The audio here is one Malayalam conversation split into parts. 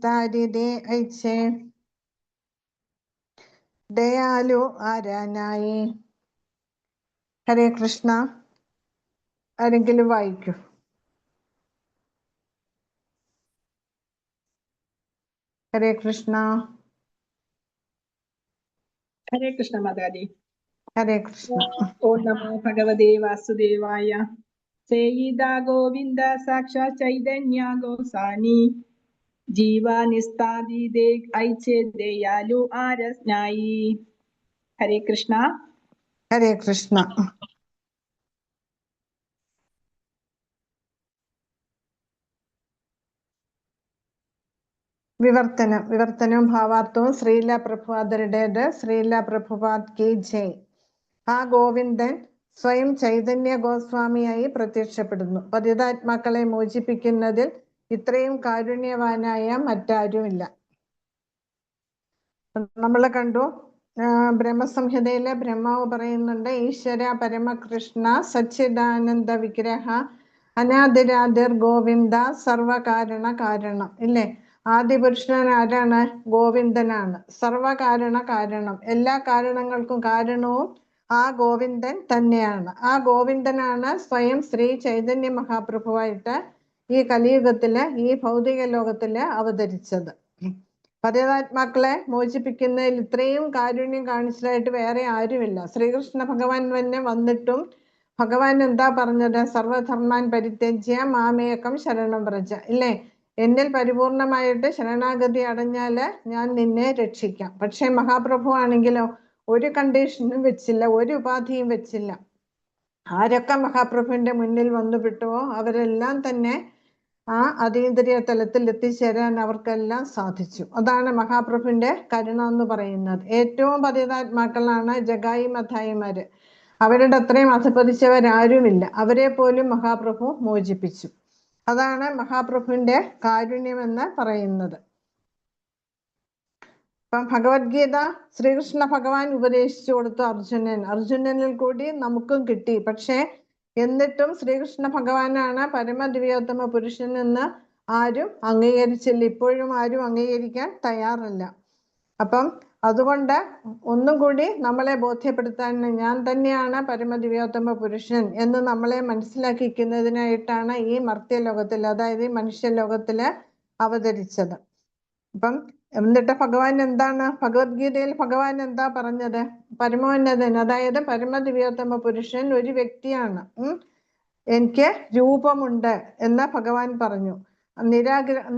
നിസ്താരിതേ ഐച്ഛേ ദയാലു ആരാനായി. ഹരേ കൃഷ്ണ. ആരെങ്കിലും വായിക്കൂ. ഹരേ കൃഷ്ണ. ഹരേ കൃഷ്ണ മാതാജി. ഹരേ കൃഷ്ണ. ഓം നമോ ഭഗവതേ വാസുദേവായ. സേയിദ ഗോവിന്ദ സാക്ഷാത് ചൈതന്യ ഗോസാനി ജീവാനിസ്താദിതേ ഐച്ഛേ ദയാലു ആരസ്നായി. ഹരേ കൃഷ്ണ. ഹരേ കൃഷ്ണ. വിവർത്തനവും ഭാവാർത്ഥവും ശ്രീല പ്രഭുപാദരുടേത്. ശ്രീല പ്രഭുപാദ് കി ജയ്. ആ ഗോവിന്ദൻ സ്വയം ചൈതന്യ ഗോസ്വാമിയായി പ്രത്യക്ഷപ്പെടുന്നു. പതിതാത്മാക്കളെ മോചിപ്പിക്കുന്നതിൽ ഇത്രയും കാരുണ്യവാനായ മറ്റാരുമില്ല. നമ്മൾ കണ്ടു, ബ്രഹ്മസംഹിതയിലെ ബ്രഹ്മാവ് പറയുന്നുണ്ട്, ഈശ്വര പരമകൃഷ്ണ സച്ചിദാനന്ദ വിഗ്രഹ അനാദിരാദിർ ഗോവിന്ദ സർവകാരണ കാരണം. ഇല്ലേ? ആദിപുരുഷൻ ആരാണ്? ഗോവിന്ദനാണ്. സർവകാരണ കാരണം, എല്ലാ കാരണങ്ങൾക്കും കാരണവും ആ ഗോവിന്ദൻ തന്നെയാണ്. ആ ഗോവിന്ദനാണ് സ്വയം ശ്രീ ചൈതന്യ മഹാപ്രഭുവായിട്ട് ഈ കലിയുഗത്തില്, ഈ ഭൗതിക ലോകത്തില് അവതരിച്ചത്. പതിതാത്മാക്കളെ മോചിപ്പിക്കുന്നതിൽ ഇത്രയും കാരുണ്യം കാണിച്ചതായിട്ട് വേറെ ആരുമില്ല. ശ്രീകൃഷ്ണ ഭഗവാൻ തന്നെ വന്നിട്ടും ഭഗവാൻ എന്താ പറഞ്ഞത്? സർവധർമാൻ പരിത്യജ്യ മാമേകം ശരണം വ്രജ. ഇല്ലേ? എന്നിൽ പരിപൂർണമായിട്ട് ശരണാഗതി അടഞ്ഞാല് ഞാൻ നിന്നെ രക്ഷിക്കാം. പക്ഷെ മഹാപ്രഭു ആണെങ്കിലോ ഒരു കണ്ടീഷനും വെച്ചില്ല, ഒരു ഉപാധിയും വെച്ചില്ല. ആരൊക്കെ മഹാപ്രഭുവിന്റെ മുന്നിൽ വന്നുപെട്ടുവോ അവരെല്ലാം തന്നെ ആ അതീന്ദ്രിയ തലത്തിൽ എത്തിച്ചേരാൻ അവർക്കെല്ലാം സാധിച്ചു. അതാണ് മഹാപ്രഭുവിന്റെ കരുണ എന്ന് പറയുന്നത്. ഏറ്റവും പതിതാത്മാക്കളാണ് ജഗായി മഥായിമാര്. അവരുടെ അത്രയും അധപതിച്ചവരാരുമില്ല. അവരെ പോലും മഹാപ്രഭു മോചിപ്പിച്ചു. അതാണ് മഹാപ്രഭുവിന്റെ കാരുണ്യമെന്ന് പറയുന്നത്. ഇപ്പം ഭഗവത്ഗീത ശ്രീകൃഷ്ണ ഭഗവാൻ ഉപദേശിച്ചു കൊടുത്തു അർജുനനിൽ കൂടി നമുക്കും കിട്ടി. പക്ഷെ എന്നിട്ടും ശ്രീകൃഷ്ണ ഭഗവാനാണ് പരമദിവ്യോത്തമ പുരുഷൻ എന്ന് ആരും അംഗീകരിച്ചില്ല. ഇപ്പോഴും ആരും അംഗീകരിക്കാൻ തയ്യാറല്ല. അപ്പം അതുകൊണ്ട് ഒന്നും കൂടി നമ്മളെ ബോധ്യപ്പെടുത്താൻ, ഞാൻ തന്നെയാണ് പരമദിവ്യോത്തമ പുരുഷൻ എന്ന് നമ്മളെ മനസ്സിലാക്കിക്കുന്നതിനായിട്ടാണ് ഈ മർത്യലോകത്തിൽ, അതായത് ഈ മനുഷ്യലോകത്തില് അവതരിച്ചത്. അപ്പം എന്നിട്ട് ഭഗവാൻ എന്താണ്, ഭഗവത്ഗീതയിൽ ഭഗവാൻ എന്താ പറഞ്ഞത്? പരമോന്നതൻ, അതായത് പരമദിവ്യോത്തമ പുരുഷൻ ഒരു വ്യക്തിയാണ്. എനിക്ക് രൂപമുണ്ട് എന്ന് ഭഗവാൻ പറഞ്ഞു.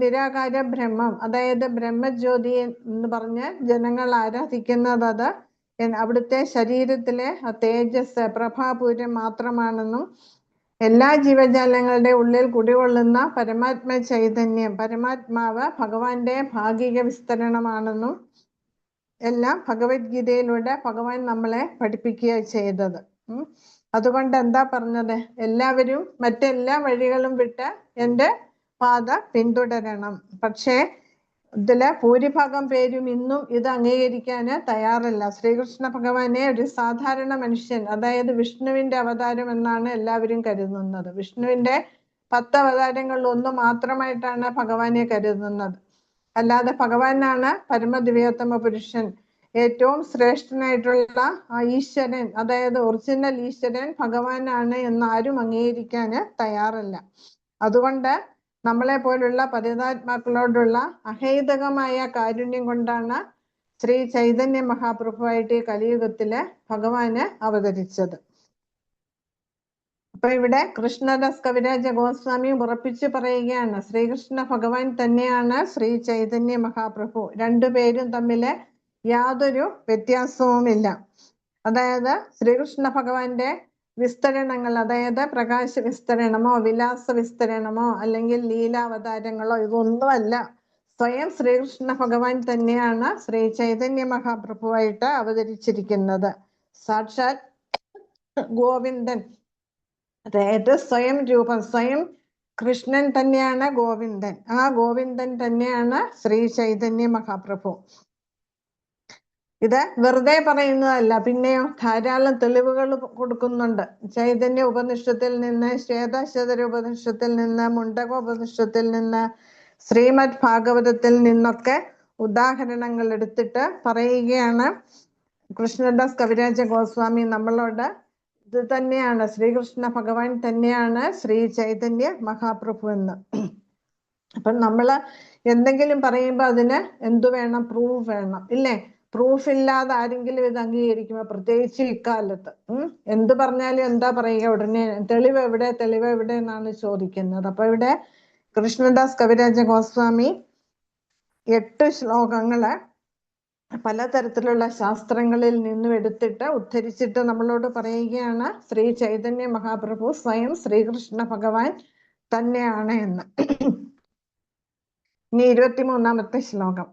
നിരാകാര ബ്രഹ്മം, അതായത് ബ്രഹ്മജ്യോതി എന്ന് പറഞ്ഞ് ജനങ്ങൾ ആരാധിക്കുന്നത് അത് അവിടുത്തെ ശരീരത്തിലെ തേജസ് പ്രഭാപൂരം മാത്രമാണെന്നും എല്ലാ ജീവജാലങ്ങളുടെ ഉള്ളിൽ കുടികൊള്ളുന്ന പരമാത്മ ചൈതന്യം, പരമാത്മാവ് ഭഗവാന്റെ ഭാഗിക വിസ്തരണമാണെന്നും എല്ലാം ഭഗവത്ഗീതയിലൂടെ ഭഗവാൻ നമ്മളെ പഠിപ്പിക്കുക ചെയ്തത്. അതുകൊണ്ട് എന്താ പറഞ്ഞത്? എല്ലാവരും മറ്റെല്ലാ വഴികളും വിട്ട് എൻ്റെ പാത പിന്തുടരണം. പക്ഷേ ഇതില് ഭൂരിഭാഗം പേരും ഇന്നും ഇത് അംഗീകരിക്കാന് തയ്യാറല്ല. ശ്രീകൃഷ്ണ ഭഗവാനെ ഒരു സാധാരണ മനുഷ്യൻ, അതായത് വിഷ്ണുവിന്റെ അവതാരം എന്നാണ് എല്ലാവരും കരുതുന്നത്. വിഷ്ണുവിന്റെ 10 അവതാരങ്ങളിൽ ഒന്ന് മാത്രമായിട്ടാണ് ഭഗവാനെ കരുതുന്നത്. അല്ലാതെ ഭഗവാനാണ് പരമദിവ്യോത്തമ പുരുഷൻ, ഏറ്റവും ശ്രേഷ്ഠനായിട്ടുള്ള ആ ഈശ്വരൻ, അതായത് ഒറിജിനൽ ഈശ്വരൻ ഭഗവാനാണ് എന്ന് ആരും അംഗീകരിക്കാന് തയ്യാറല്ല. അതുകൊണ്ട് നമ്മളെ പോലുള്ള പതിതാത്മാക്കളോടുള്ള അഹൈതകമായ കാരുണ്യം കൊണ്ടാണ് ശ്രീ ചൈതന്യ മഹാപ്രഭുവായിട്ട് ഈ കലിയുഗത്തില് ഭഗവാന് അവതരിച്ചത്. അപ്പൊ ഇവിടെ കൃഷ്ണദാസ് കവിരാജ ഗോസ്വാമി ഉറപ്പിച്ചു പറയുകയാണ്, ശ്രീകൃഷ്ണ ഭഗവാൻ തന്നെയാണ് ശ്രീ ചൈതന്യ മഹാപ്രഭു. രണ്ടുപേരും തമ്മില് യാതൊരു വ്യത്യാസവുമില്ല. അതായത് ശ്രീകൃഷ്ണ ഭഗവാന്റെ വിസ്തരണങ്ങൾ, അതായത് പ്രകാശ വിസ്തരണമോ വിലാസ വിസ്തരണമോ അല്ലെങ്കിൽ ലീലാവതാരങ്ങളോ ഇതൊന്നുമല്ല. സ്വയം ശ്രീകൃഷ്ണ ഭഗവാൻ തന്നെയാണ് ശ്രീ ചൈതന്യ മഹാപ്രഭുവായിട്ട് അവതരിച്ചിരിക്കുന്നത്. സാക്ഷാൽ ഗോവിന്ദൻ, അതായത് സ്വയം രൂപം, സ്വയം കൃഷ്ണൻ തന്നെയാണ് ഗോവിന്ദൻ. ആ ഗോവിന്ദൻ തന്നെയാണ് ശ്രീ ചൈതന്യ മഹാപ്രഭു. ഇത് വെറുതെ പറയുന്നതല്ല, പിന്നെയോ ധാരാളം തെളിവുകൾ കൊടുക്കുന്നുണ്ട്. ചൈതന്യ ഉപനിഷത്തിൽ നിന്ന്, ശ്വേതാശ്വതര ഉപനിഷത്തിൽ നിന്ന്, മുണ്ടക ഉപനിഷത്തിൽ നിന്ന്, ശ്രീമദ് ഭാഗവതത്തിൽ നിന്നൊക്കെ ഉദാഹരണങ്ങൾ എടുത്തിട്ട് പറയുകയാണ് കൃഷ്ണദാസ് കവിരാജ ഗോസ്വാമി നമ്മളോട്. ഇത് തന്നെയാണ് ശ്രീകൃഷ്ണ ഭഗവാൻ തന്നെയാണ് ശ്രീ ചൈതന്യ മഹാപ്രഭു എന്ന്. അപ്പം നമ്മള് എന്തെങ്കിലും പറയുമ്പോൾ അതിന് എന്തു വേണം? പ്രൂഫ് വേണം, ഇല്ലേ? പ്രൂഫ് ഇല്ലാതെ ആരെങ്കിലും ഇത് അംഗീകരിക്കുമോ? പ്രത്യേകിച്ച് ഇക്കാലത്ത് എന്ത് പറഞ്ഞാലും എന്താ പറയുക? ഉടനെ തെളിവ് എവിടെ, തെളിവ് എവിടെ എന്നാണ് ചോദിക്കുന്നത്. അപ്പൊ ഇവിടെ കൃഷ്ണദാസ് കവിരാജ ഗോസ്വാമി 8 ശ്ലോകങ്ങള് പലതരത്തിലുള്ള ശാസ്ത്രങ്ങളിൽ നിന്നും എടുത്തിട്ട് ഉദ്ധരിച്ചിട്ട് നമ്മളോട് പറയുകയാണ് ശ്രീ ചൈതന്യ മഹാപ്രഭു സ്വയം ശ്രീകൃഷ്ണ ഭഗവാൻ തന്നെയാണ് എന്ന്. ഇനി 23-ാമത്തെ ശ്ലോകം.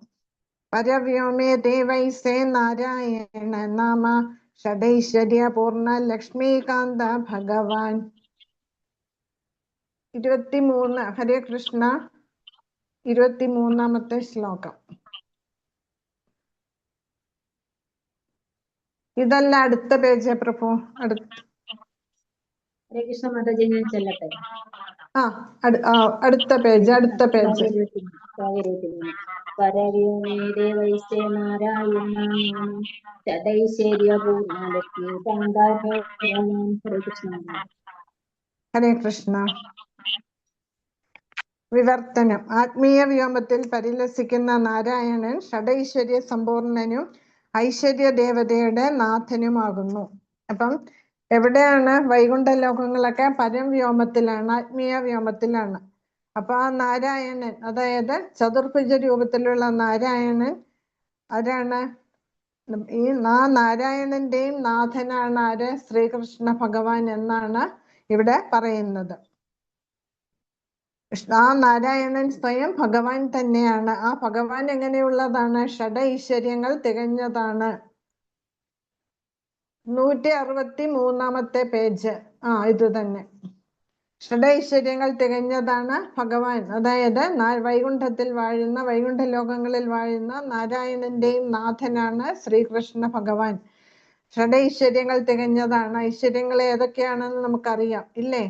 പരവ്യോമേ ദേവൈസേ നാരായണ നാമ ഷഡൈശ്വര്യ പൂർണ്ണ ലക്ഷ്മീകാന്ത ഭഗവാൻ. 23. ഹരേ കൃഷ്ണ. 23-ാമത്തെ ശ്ലോകം. ഇതല്ല, അടുത്ത പേജ് പ്രഭു. ഹരേ കൃഷ്ണ മാതാജി, ഞാൻ ചെല്ലട്ടെ? അടുത്ത പേജ്. പരവ്യോമേ ദേവൈസേ നാരായണ നാമ ഷഡൈശ്വര്യ പൂർണ്ണ ലക്ഷ്മീകാന്ത ഭഗവാൻ. ഹരേ കൃഷ്ണ. ഹരേ കൃഷ്ണ. വിവർത്തനം. ആത്മീയ വ്യോമത്തിൽ പരിലസിക്കുന്ന നാരായണൻ ഷഡൈശ്വര്യ സമ്പൂർണനും ഐശ്വര്യ ദേവതയുടെ നാഥനുമാകുന്നു. അപ്പം എവിടെയാണ്? വൈകുണ്ഠ ലോകങ്ങളൊക്കെ പരംവ്യോമത്തിലാണ്, ആത്മീയ വ്യോമത്തിലാണ്. അപ്പൊ ആ നാരായണൻ, അതായത് ചതുർഭുജ രൂപത്തിലുള്ള നാരായണൻ ആരാണ്? ഈ നാരായണന്റെയും നാഥനാണ് ആര്? ശ്രീകൃഷ്ണ ഭഗവാൻ എന്നാണ് ഇവിടെ പറയുന്നത്. ആ നാരായണൻ സ്വയം ഭഗവാൻ തന്നെയാണ്. ആ ഭഗവാൻ എങ്ങനെയുള്ളതാണ്? ഷഡൈശ്വര്യങ്ങൾ തികഞ്ഞതാണ്. 163-ാമത്തെ പേജ്. ഇത് തന്നെ. ഷഡൈശ്വര്യങ്ങൾ തികഞ്ഞതാണ് ഭഗവാൻ. അതായത് വൈകുണ്ഠത്തിൽ വാഴുന്ന, വൈകുണ്ഠ ലോകങ്ങളിൽ വാഴുന്ന നാരായണന്റെയും നാഥനാണ് ശ്രീകൃഷ്ണ ഭഗവാൻ. ഷഡൈശ്വര്യങ്ങൾ തികഞ്ഞതാണ്. ഐശ്വര്യങ്ങൾ ഏതൊക്കെയാണെന്ന് നമുക്കറിയാം, ഇല്ലേ?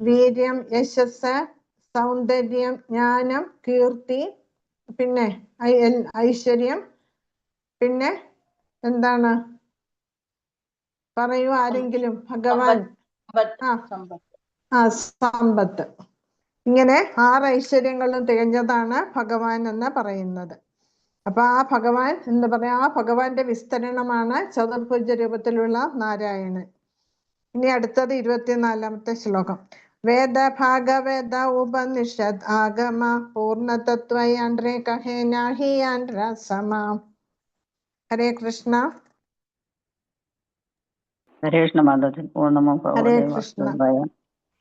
വീര്യം, യശസ്, സൗന്ദര്യം, ജ്ഞാനം, കീർത്തി, പിന്നെ ഐശ്വര്യം, പിന്നെ എന്താണ്? പറയൂ ആരെങ്കിലും. ഭഗവാൻ. സമ്പത്ത്. ഇങ്ങനെ 6 ഐശ്വര്യങ്ങളും തികഞ്ഞതാണ് ഭഗവാൻ എന്ന് പറയുന്നത്. അപ്പൊ ആ ഭഗവാൻ എന്ന് പറയാ, ആ ഭഗവാന്റെ വിസ്തരണമാണ് ചതുർഭുജ രൂപത്തിലുള്ള നാരായണൻ. ഇനി അടുത്തത് 24-ാമത്തെ ശ്ലോകം. വേദ ഭാഗവേദ ഉപനിഷദ് ആഗമ പൂർണ്ണതത്വയാൻഡ്രേ കഹേ നാഹി യാൻഡ്ര സമ. ഹരേ കൃഷ്ണ. ഹരേ കൃഷ്ണ മാതാജി. പൂർണ്ണമോ ഹരേ കൃഷ്ണ.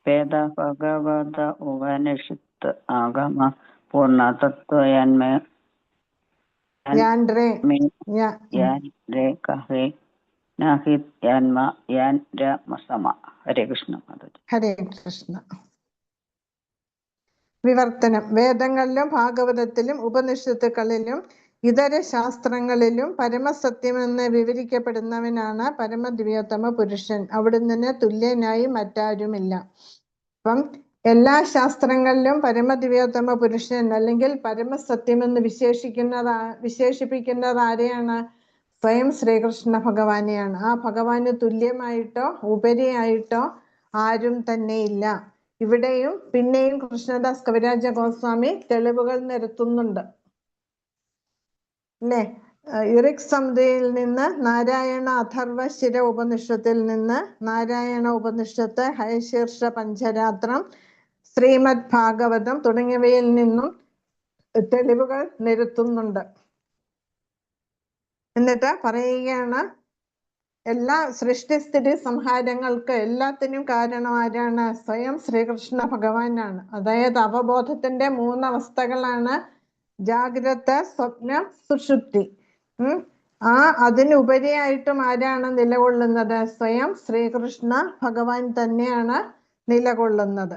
വേദ ഭഗവത ഉപനിഷത്ത് ആഗമ പൂർണ്ണതത്വയാൻമേ യാൻഡ്രേ കഹേ നാഹി യാൻഡ്ര സമ. ഹരേ കൃഷ്ണ മാതാജി. ഹരേ കൃഷ്ണ. വിവർത്തനം. വേദങ്ങളിലും ഭാഗവതത്തിലും ഉപനിഷത്തുക്കളിലും ഇതര ശാസ്ത്രങ്ങളിലും പരമസത്യമെന്ന് വിവരിക്കപ്പെടുന്നവനാണ് പരമദിവ്യോത്തമ പുരുഷൻ. അവിടുന്ന് തുല്യനായി മറ്റാരുമില്ല. അപ്പം എല്ലാ ശാസ്ത്രങ്ങളിലും പരമദിവ്യോത്തമ പുരുഷൻ അല്ലെങ്കിൽ പരമസത്യമെന്ന് വിശേഷിപ്പിക്കുന്നത് ആരെയാണ്? സ്വയം ശ്രീകൃഷ്ണ ഭഗവാനെയാണ്. ആ ഭഗവാന് തുല്യമായിട്ടോ ഉപരിയായിട്ടോ ആരും തന്നെയില്ല. ഇവിടെയും പിന്നെയും കൃഷ്ണദാസ് കവിരാജ ഗോസ്വാമി തെളിവുകൾ നിരത്തുന്നുണ്ട്, അല്ലേ? യുറിക് സംഹിതയിൽ നിന്ന്, നാരായണ അഥർവ ശിര ഉപനിഷത്തിൽ നിന്ന്, നാരായണ ഉപനിഷത്ത്, ഹയശീർഷ പഞ്ചരാത്രം, ശ്രീമദ് ഭാഗവതം തുടങ്ങിയവയിൽ നിന്നും തെളിവുകൾ നിരത്തുന്നുണ്ട്. എന്നിട്ട് പറയുകയാണ്, എല്ലാ സൃഷ്ടിസ്ഥിതി സംഹാരങ്ങൾക്ക് എല്ലാത്തിനും കാരണം ആരാണ്? സ്വയം ശ്രീകൃഷ്ണ ഭഗവാനാണ്. അതായത് അവബോധത്തിന്റെ 3 അവസ്ഥകളാണ് ജാഗ്രത, സ്വപ്നം, സുഷുപ്തി. അതിനുപരിയായിട്ടും ആരാണ് നിലകൊള്ളുന്നത്? സ്വയം ശ്രീകൃഷ്ണ ഭഗവാൻ തന്നെയാണ് നിലകൊള്ളുന്നത്.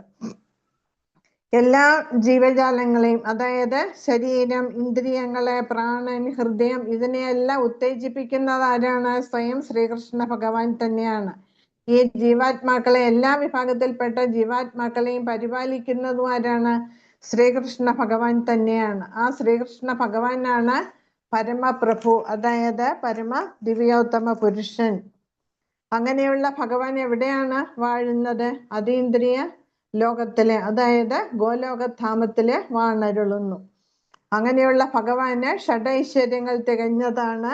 എല്ലാ ജീവജാലങ്ങളെയും, അതായത് ശരീരം, ഇന്ദ്രിയങ്ങളെ, പ്രാണൻ, ഹൃദയം, ഇതിനെയെല്ലാം ഉത്തേജിപ്പിക്കുന്നത് ആരാണ്? സ്വയം ശ്രീകൃഷ്ണ ഭഗവാൻ തന്നെയാണ്. ഈ ജീവാത്മാക്കളെ, എല്ലാ വിഭാഗത്തിൽപ്പെട്ട ജീവാത്മാക്കളെയും പരിപാലിക്കുന്നതും ആരാണ്? ശ്രീകൃഷ്ണ ഭഗവാൻ തന്നെയാണ്. ആ ശ്രീകൃഷ്ണ ഭഗവാനാണ് പരമപ്രഭു, അതായത് പരമ ദിവ്യോത്തമ പുരുഷൻ. അങ്ങനെയുള്ള ഭഗവാൻ എവിടെയാണ് വാഴുന്നത്? അതീന്ദ്രിയ ലോകത്തിലെ, അതായത് ഗോലോകധാമത്തിലെ വാണരുളുന്നു. അങ്ങനെയുള്ള ഭഗവാന് ഷഡൈശ്വര്യങ്ങൾ തികഞ്ഞതാണ്.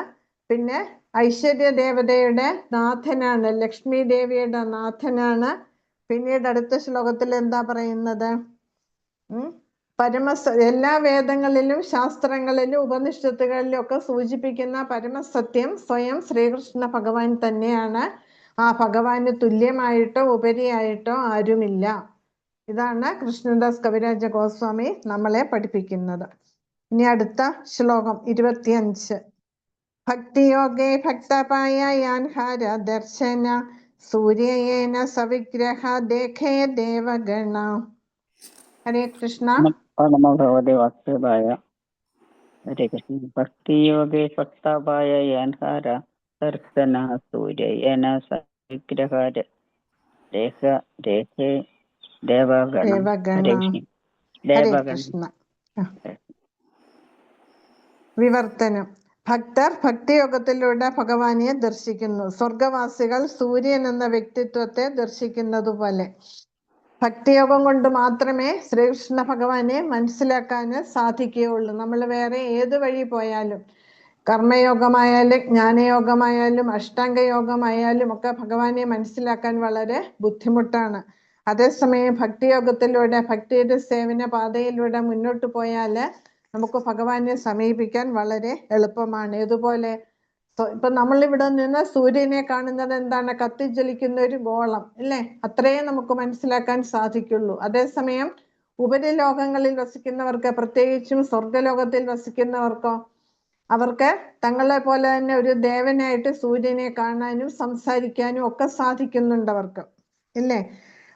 പിന്നെ ഐശ്വര്യ ദേവതയുടെ നാഥനാണ്, ലക്ഷ്മി ദേവിയുടെ നാഥനാണ്. പിന്നീട് അടുത്ത ശ്ലോകത്തിൽ എന്താ പറയുന്നത്? എല്ലാ വേദങ്ങളിലും ശാസ്ത്രങ്ങളിലും ഉപനിഷത്തുകളിലും ഒക്കെ സൂചിപ്പിക്കുന്ന പരമസത്യം സ്വയം ശ്രീകൃഷ്ണ ഭഗവാൻ തന്നെയാണ്. ആ ഭഗവാന് തുല്യമായിട്ടോ ഉപരിയായിട്ടോ ആരുമില്ല. ഇതാണ് കൃഷ്ണദാസ് കവിരാജ ഗോസ്വാമി നമ്മളെ പഠിപ്പിക്കുന്നത്. ഇനി അടുത്ത ശ്ലോകം 25. ഭക്തിയോഗേ ഭക്തപായ യാൻഹാര ദർശന സൂര്യേന സവിഗ്രഹ ദേഖേ ദേവഗണ. ഹരേ കൃഷ്ണ. നമോ ഭഗവതേ വാസുദേവായ. ഹരേ കൃഷ്ണ. ഭക്തിയോഗേ ഭക്തപായ യാൻഹാര ദർശന സൂര്യേന സവിഗ്രഹ ദേഖേ ദേവഗണ. ഹരേ കൃഷ്ണ. വിവർത്തനം. ഭക്തർ ഭക്തിയോഗത്തിലൂടെ ഭഗവാനെ ദർശിക്കുന്നു. സ്വർഗവാസികൾ സൂര്യൻ എന്ന വ്യക്തിത്വത്തെ ദർശിക്കുന്നത് പോലെ ഭക്തിയോഗം കൊണ്ട് മാത്രമേ ശ്രീകൃഷ്ണ ഭഗവാനെ മനസ്സിലാക്കാൻ സാധിക്കുകയുള്ളൂ. നമ്മൾ വേറെ ഏത് വഴി പോയാലും, കർമ്മയോഗമായാലും ജ്ഞാനയോഗമായാലും അഷ്ടാംഗയോഗമായാലും ഒക്കെ ഭഗവാനെ മനസ്സിലാക്കാൻ വളരെ ബുദ്ധിമുട്ടാണ്. അതേസമയം ഭക്തിയോഗത്തിലൂടെ, ഭക്തിയുടെ സേവന പാതയിലൂടെ മുന്നോട്ട് പോയാൽ നമുക്ക് ഭഗവാനെ സമീപിക്കാൻ വളരെ എളുപ്പമാണ്. ഇതുപോലെ ഇപ്പൊ നമ്മളിവിടെ നിന്ന് സൂര്യനെ കാണുന്നത് എന്താണ്? കത്തിജ്വലിക്കുന്ന ഒരു ഗോളം അല്ലേ? അത്രയേ നമുക്ക് മനസ്സിലാക്കാൻ സാധിക്കുള്ളൂ. അതേസമയം ഉപരിലോകങ്ങളിൽ വസിക്കുന്നവർക്ക്, പ്രത്യേകിച്ചും സ്വർഗലോകത്തിൽ വസിക്കുന്നവർക്കോ, അവർക്ക് തങ്ങളെ പോലെ തന്നെ ഒരു ദേവനായിട്ട് സൂര്യനെ കാണാനും സംസാരിക്കാനും ഒക്കെ സാധിക്കുന്നുണ്ട് അവർക്ക്, ഇല്ലേ?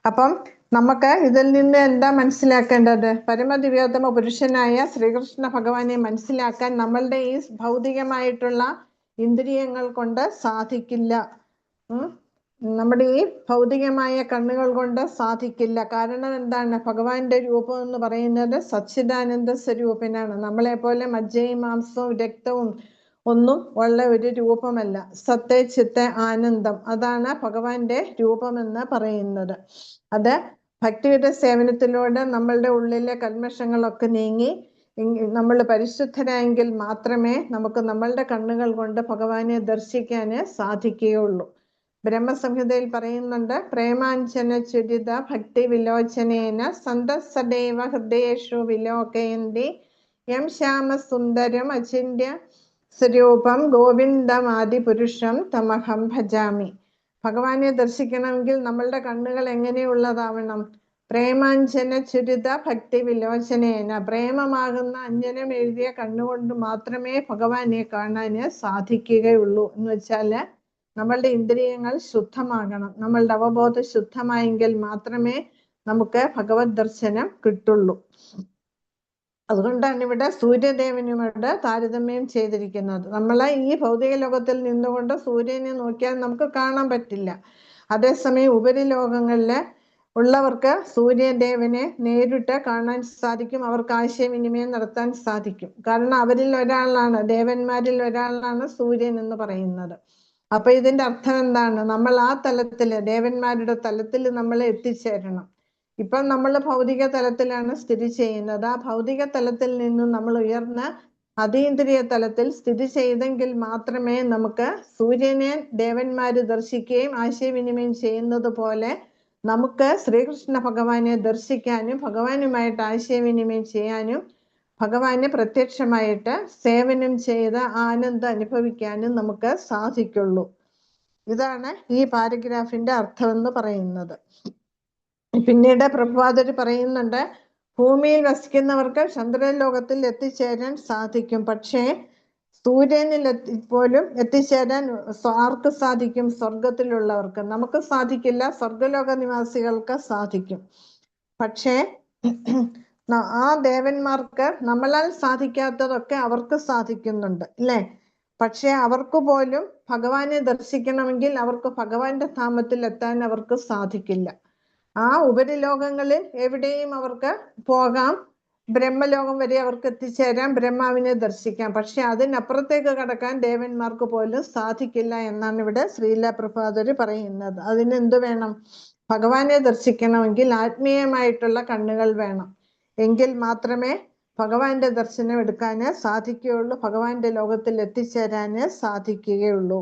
അപ്പം നമുക്ക് ഇതിൽ നിന്ന് എന്താ മനസ്സിലാക്കേണ്ടത്? പരമദിവ്യോത്തമ പുരുഷനായ ശ്രീകൃഷ്ണ ഭഗവാനെ മനസ്സിലാക്കാൻ നമ്മളുടെ ഈ ഭൗതികമായിട്ടുള്ള ഇന്ദ്രിയങ്ങൾ കൊണ്ട് സാധിക്കില്ല. നമ്മുടെ ഈ ഭൗതികമായ കണ്ണുകൾ കൊണ്ട് സാധിക്കില്ല. കാരണം എന്താണ്? ഭഗവാന്റെ രൂപം എന്ന് പറയുന്നത് സച്ചിദാനന്ദ സ്വരൂപനാണ്. നമ്മളെ പോലെ മജ്ജയും മാംസവും രക്തവും ഒന്നും ഉള്ള ഒരു രൂപമല്ല. സത്തേ ചിത്തെ ആനന്ദം, അതാണ് ഭഗവാന്റെ രൂപമെന്ന് പറയുന്നത്. അത് ഭക്തിയുടെ സേവനത്തിലൂടെ നമ്മളുടെ ഉള്ളിലെ കൽമഷങ്ങളൊക്കെ നീങ്ങി നമ്മൾ പരിശുദ്ധരായെങ്കിൽ മാത്രമേ നമുക്ക് നമ്മളുടെ കണ്ണുകൾ കൊണ്ട് ഭഗവാനെ ദർശിക്കാൻ സാധിക്കുകയുള്ളൂ. ബ്രഹ്മസംഹിതയിൽ പറയുന്നുണ്ട്, പ്രേമാഞ്ജന ചുരിത ഭക്തി വിലോചനേന സന്തസദൈവ ഹൃദയേഷു വിലോകയന്തി യം ശ്യാമ സുന്ദരം അചിന്യ സ്വരൂപം ഗോവിന്ദമാദി പുരുഷം തമഹം ഭജാമി. ഭഗവാനെ ദർശിക്കണമെങ്കിൽ നമ്മളുടെ കണ്ണുകൾ എങ്ങനെയുള്ളതാവണം? പ്രേമാഞ്ജന ചുരിത ഭക്തി വിലോചനേന, പ്രേമമാകുന്ന അഞ്ജനം എഴുതിയ കണ്ണുകൊണ്ട് മാത്രമേ ഭഗവാനെ കാണാൻ സാധിക്കുകയുള്ളൂ. എന്ന് വെച്ചാല് നമ്മളുടെ ഇന്ദ്രിയങ്ങൾ ശുദ്ധമാകണം. നമ്മളുടെ അവബോധം ശുദ്ധമായെങ്കിൽ മാത്രമേ നമുക്ക് ഭഗവത് ദർശനം കിട്ടുള്ളൂ. അതുകൊണ്ടാണ് ഇവിടെ സൂര്യദേവനുമായിട്ട് താരതമ്യം ചെയ്തിരിക്കുന്നത്. നമ്മളെ ഈ ഭൗതിക ലോകത്തിൽ നിന്നുകൊണ്ട് സൂര്യനെ നോക്കിയാൽ നമുക്ക് കാണാൻ പറ്റില്ല. അതേസമയം ഉപരിലോകങ്ങളില് ഉള്ളവർക്ക് സൂര്യദേവനെ നേരിട്ട് കാണാൻ സാധിക്കും. അവർക്ക് ആശയവിനിമയം നടത്താൻ സാധിക്കും. കാരണം അവരിൽ ഒരാളാണ്, ദേവന്മാരിൽ ഒരാളാണ് സൂര്യൻ എന്ന് പറയുന്നത്. അപ്പൊ ഇതിന്റെ അർത്ഥം എന്താണ്? നമ്മൾ ആ തലത്തില്, ദേവന്മാരുടെ തലത്തിൽ നമ്മൾ എത്തിച്ചേരണം. ഇപ്പം നമ്മൾ ഭൗതിക തലത്തിലാണ് സ്ഥിതി ചെയ്യുന്നത്. ആ ഭൗതിക തലത്തിൽ നിന്നും നമ്മൾ ഉയർന്ന അതീന്ദ്രിയ തലത്തിൽ സ്ഥിതി ചെയ്തെങ്കിൽ മാത്രമേ നമുക്ക് സൂര്യനെ ദേവന്മാര് ദർശിക്കുകയും ആശയവിനിമയം ചെയ്യുന്നത് പോലെ നമുക്ക് ശ്രീകൃഷ്ണ ഭഗവാനെ ദർശിക്കാനും ഭഗവാനുമായിട്ട് ആശയവിനിമയം ചെയ്യാനും ഭഗവാനെ പ്രത്യക്ഷമായിട്ട് സേവനം ചെയ്ത് ആനന്ദം അനുഭവിക്കാനും നമുക്ക് സാധിക്കുള്ളൂ. ഇതാണ് ഈ പാരഗ്രാഫിന്റെ അർത്ഥമെന്ന് പറയുന്നത്. പിന്നീട് പ്രഭുപാദര് പറയുന്നുണ്ട്, ഭൂമിയിൽ വസിക്കുന്നവർക്ക് ചന്ദ്രലോകത്തിൽ എത്തിച്ചേരാൻ സാധിക്കും. പക്ഷേ സൂര്യനിൽ പോലും എത്തിച്ചേരാൻ ആർക്ക് സാധിക്കും? സ്വർഗത്തിലുള്ളവർക്ക്. നമുക്ക് സാധിക്കില്ല, സ്വർഗലോക നിവാസികൾക്ക് സാധിക്കും. പക്ഷേ ആ ദേവന്മാർക്ക് നമ്മളാൽ സാധിക്കാത്തതൊക്കെ അവർക്ക് സാധിക്കുന്നുണ്ട്, അല്ലേ? പക്ഷെ അവർക്ക് പോലും ഭഗവാനെ ദർശിക്കണമെങ്കിൽ അവർക്ക് ഭഗവാന്റെ ധാമത്തിൽ എത്താൻ അവർക്ക് സാധിക്കില്ല. ആ ഉപരിലോകങ്ങളിൽ എവിടെയും അവർക്ക് പോകാം, ബ്രഹ്മലോകം വരെ അവർക്ക് എത്തിച്ചേരാൻ, ബ്രഹ്മാവിനെ ദർശിക്കാം. പക്ഷെ അതിനപ്പുറത്തേക്ക് കടക്കാൻ ദേവന്മാർക്ക് പോലും സാധിക്കില്ല എന്നാണ് ഇവിടെ ശ്രീല പ്രഭാതര് പറയുന്നത്. അതിന് എന്ത് വേണം? ഭഗവാനെ ദർശിക്കണമെങ്കിൽ ആത്മീയമായിട്ടുള്ള കണ്ണുകൾ വേണം. എങ്കിൽ മാത്രമേ ഭഗവാന്റെ ദർശനം എടുക്കാന് സാധിക്കുകയുള്ളൂ, ഭഗവാന്റെ ലോകത്തിൽ എത്തിച്ചേരാന് സാധിക്കുകയുള്ളൂ.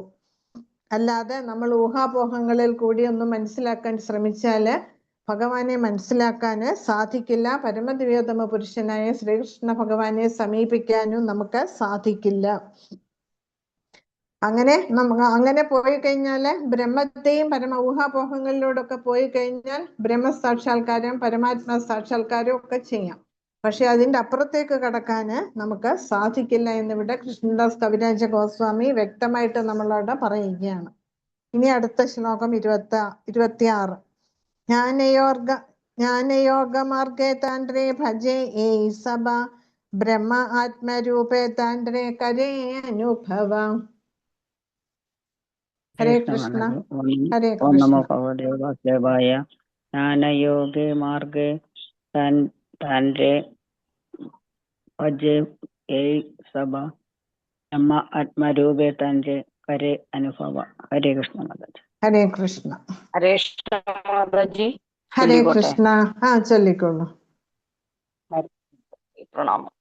അല്ലാതെ നമ്മൾ ഊഹാപോഹങ്ങളിൽ കൂടി ഒന്നും മനസ്സിലാക്കാൻ ശ്രമിച്ചാല് ഭഗവാനെ മനസ്സിലാക്കാന് സാധിക്കില്ല. പരമദിവ്യോത്തമ പുരുഷനായ ശ്രീകൃഷ്ണ ഭഗവാനെ സമീപിക്കാനും നമുക്ക് സാധിക്കില്ല. അങ്ങനെ പോയി കഴിഞ്ഞാല് ബ്രഹ്മത്തെയും ഊഹാപോഹങ്ങളിലൂടെയൊക്കെ പോയി കഴിഞ്ഞാൽ ബ്രഹ്മസാക്ഷാത്കാരം, പരമാത്മാ സാക്ഷാത്കാരം ഒക്കെ ചെയ്യാം. പക്ഷെ അതിന്റെ അപ്പുറത്തേക്ക് കടക്കാന് നമുക്ക് സാധിക്കില്ല എന്നിവിടെ കൃഷ്ണദാസ് കവിരാജ ഗോസ്വാമി വ്യക്തമായിട്ട് നമ്മളോട് പറയുകയാണ്. ഇനി അടുത്ത ശ്ലോകം 26. ജ്ഞാനയോഗമാർഗേ താന്ത്രേ ഭജേ ഏ സഭ ബ്രഹ്മ ആത്മരൂപേ താന്ത്രേ കരേ അനുഭവ. ഹരേ കൃഷ്ണ. ഹരേ ഓം നമോ കൃഷ്ണ. ഭഗവതേ വാസുദേവായ. ജ്ഞാനയോഗേ മാർഗേ താന്ത്രേ ഭജേ ഏ സഭ ബ്രഹ്മ ആത്മരൂപേ താന്ത്രേ കരേ അനുഭവ. ഹരേ കൃഷ്ണ മാതാജി. ഹരേ കൃഷ്ണ. ഹരേ കൃഷ്ണ മാതാജി. ഹരേ കൃഷ്ണ. ചൊല്ലിക്കോളൂ. പ്രണാമം.